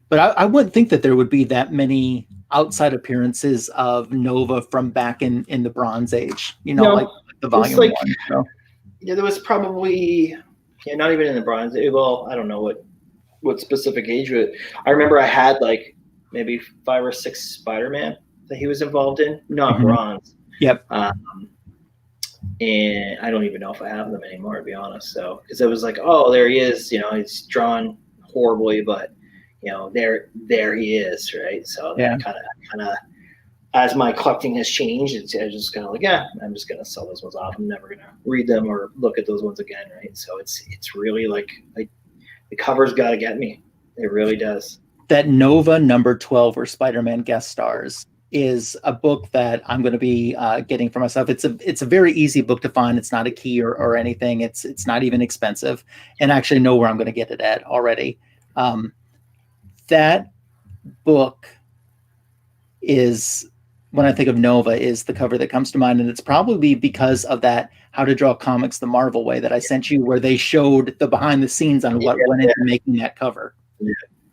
but I wouldn't think that there would be that many outside appearances of Nova from back in the Bronze Age. Like the volume 1. So. Yeah, there was probably not even in the Bronze Age. Well, I don't know what specific age, but I remember I had like maybe 5 or 6 Spider-Man that he was involved in, not Bronze. Yep. And I don't even know if I have them anymore, to be honest. So, because it was like, oh, there he is. He's drawn horribly, but there he is, right? So that kind of, as my collecting has changed, I just kind of like, I'm just gonna sell those ones off. I'm never gonna read them or look at those ones again, right? So it's really like the cover's got to get me. It really does. That Nova number 12 where Spider-Man guest stars is a book that I'm going to be getting for myself. It's a very easy book to find. It's not a key or anything. It's not even expensive, and I actually know where I'm going to get it at already. That book is, when I think of Nova, is the cover that comes to mind, and it's probably because of that How to Draw Comics the Marvel Way that I sent you, where they showed the behind the scenes on what went into making that cover.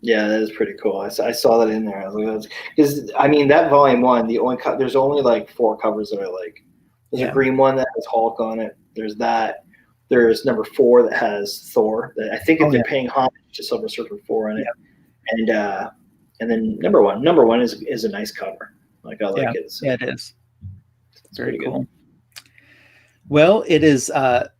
Yeah, that is pretty cool. I saw that in there. I was like, because I mean, that volume 1, there's only like 4 covers that I like. There's a green one that has Hulk on it. There's that. There's number 4 that has Thor. That I think if they're paying homage to Silver Surfer 4 on it, and then number 1 is a nice cover. Like I like it. So. Yeah, it is. It's very cool. Good. Well, it is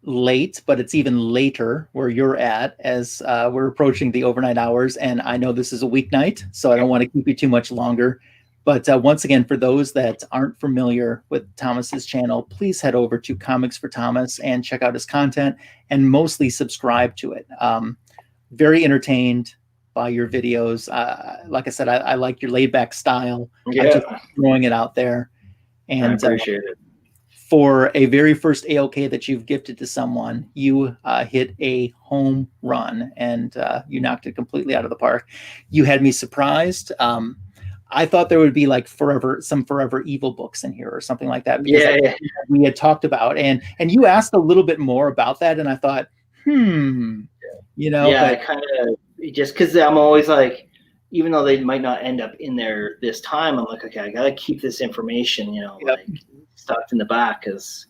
late, but it's even later where you're at as we're approaching the overnight hours. And I know this is a weeknight, so I don't want to keep you too much longer. But once again, for those that aren't familiar with Thomas's channel, please head over to Comics4Thomas and check out his content and mostly subscribe to it. Very entertained by your videos. Like I said, I like your laid back style. Yeah. Just throwing it out there. And I appreciate it. For a very first AOK that you've gifted to someone, you hit a home run and you knocked it completely out of the park. You had me surprised. I thought there would be like some Forever Evil books in here or something like that. Because we had talked about, and you asked a little bit more about that, and I thought, I kind of, just because I'm always like, even though they might not end up in there this time, I'm like, okay, I gotta keep this information, like stuffed in the back, because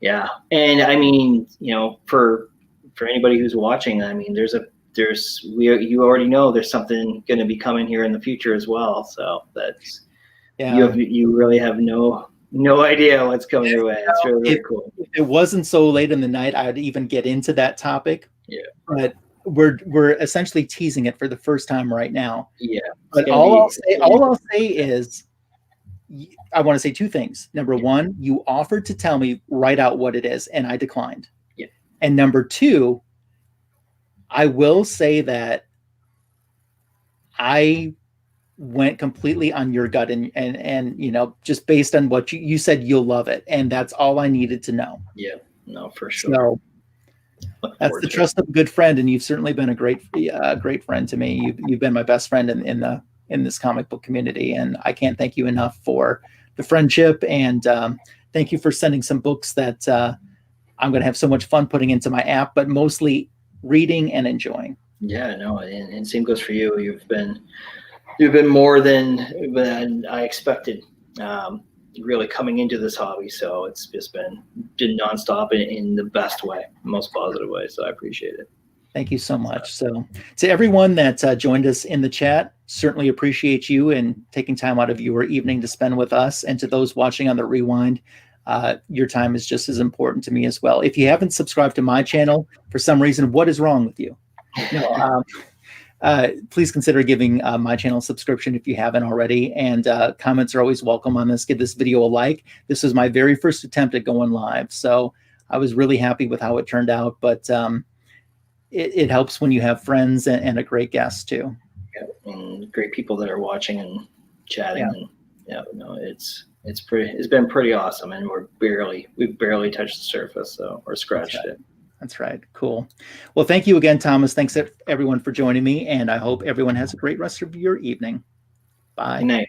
and I mean, for anybody who's watching, I mean, you already know there's something going to be coming here in the future as well, so that's you really have no idea what's coming your way. It's really cool. If it wasn't so late in the night, I'd even get into that topic. But we're essentially teasing it for the first time right now. But all I'll say is, I want to say 2 things. Number 1, you offered to tell me right out what it is, and I declined. And number 2, I will say that I went completely on your gut and just based on what you said, you'll love it, and that's all I needed to know. No, for sure. So that's the trust of a good friend, and you've certainly been a great friend to me. You've been my best friend in this comic book community, and I can't thank you enough for the friendship, and thank you for sending some books that I'm going to have so much fun putting into my app, but mostly reading and enjoying. Yeah, no, and same goes for you. You've been more than I expected. Really coming into this hobby, so it's just been nonstop in the best way, most positive way. So I appreciate it. Thank you so much. So to everyone that joined us in the chat, certainly appreciate you and taking time out of your evening to spend with us. And to those watching on the rewind, your time is just as important to me as well. If you haven't subscribed to my channel for some reason, what is wrong with you? No, please consider giving my channel a subscription if you haven't already. And comments are always welcome on this. Give this video a like. This was my very first attempt at going live, so I was really happy with how it turned out. But it helps when you have friends and a great guest too. Yeah, and great people that are watching and chatting. Yeah. And yeah, no, it's been pretty awesome, and we've barely touched the surface, so or scratched it. That's right. Cool. Well, thank you again, Thomas. Thanks everyone for joining me, and I hope everyone has a great rest of your evening. Bye. Good night.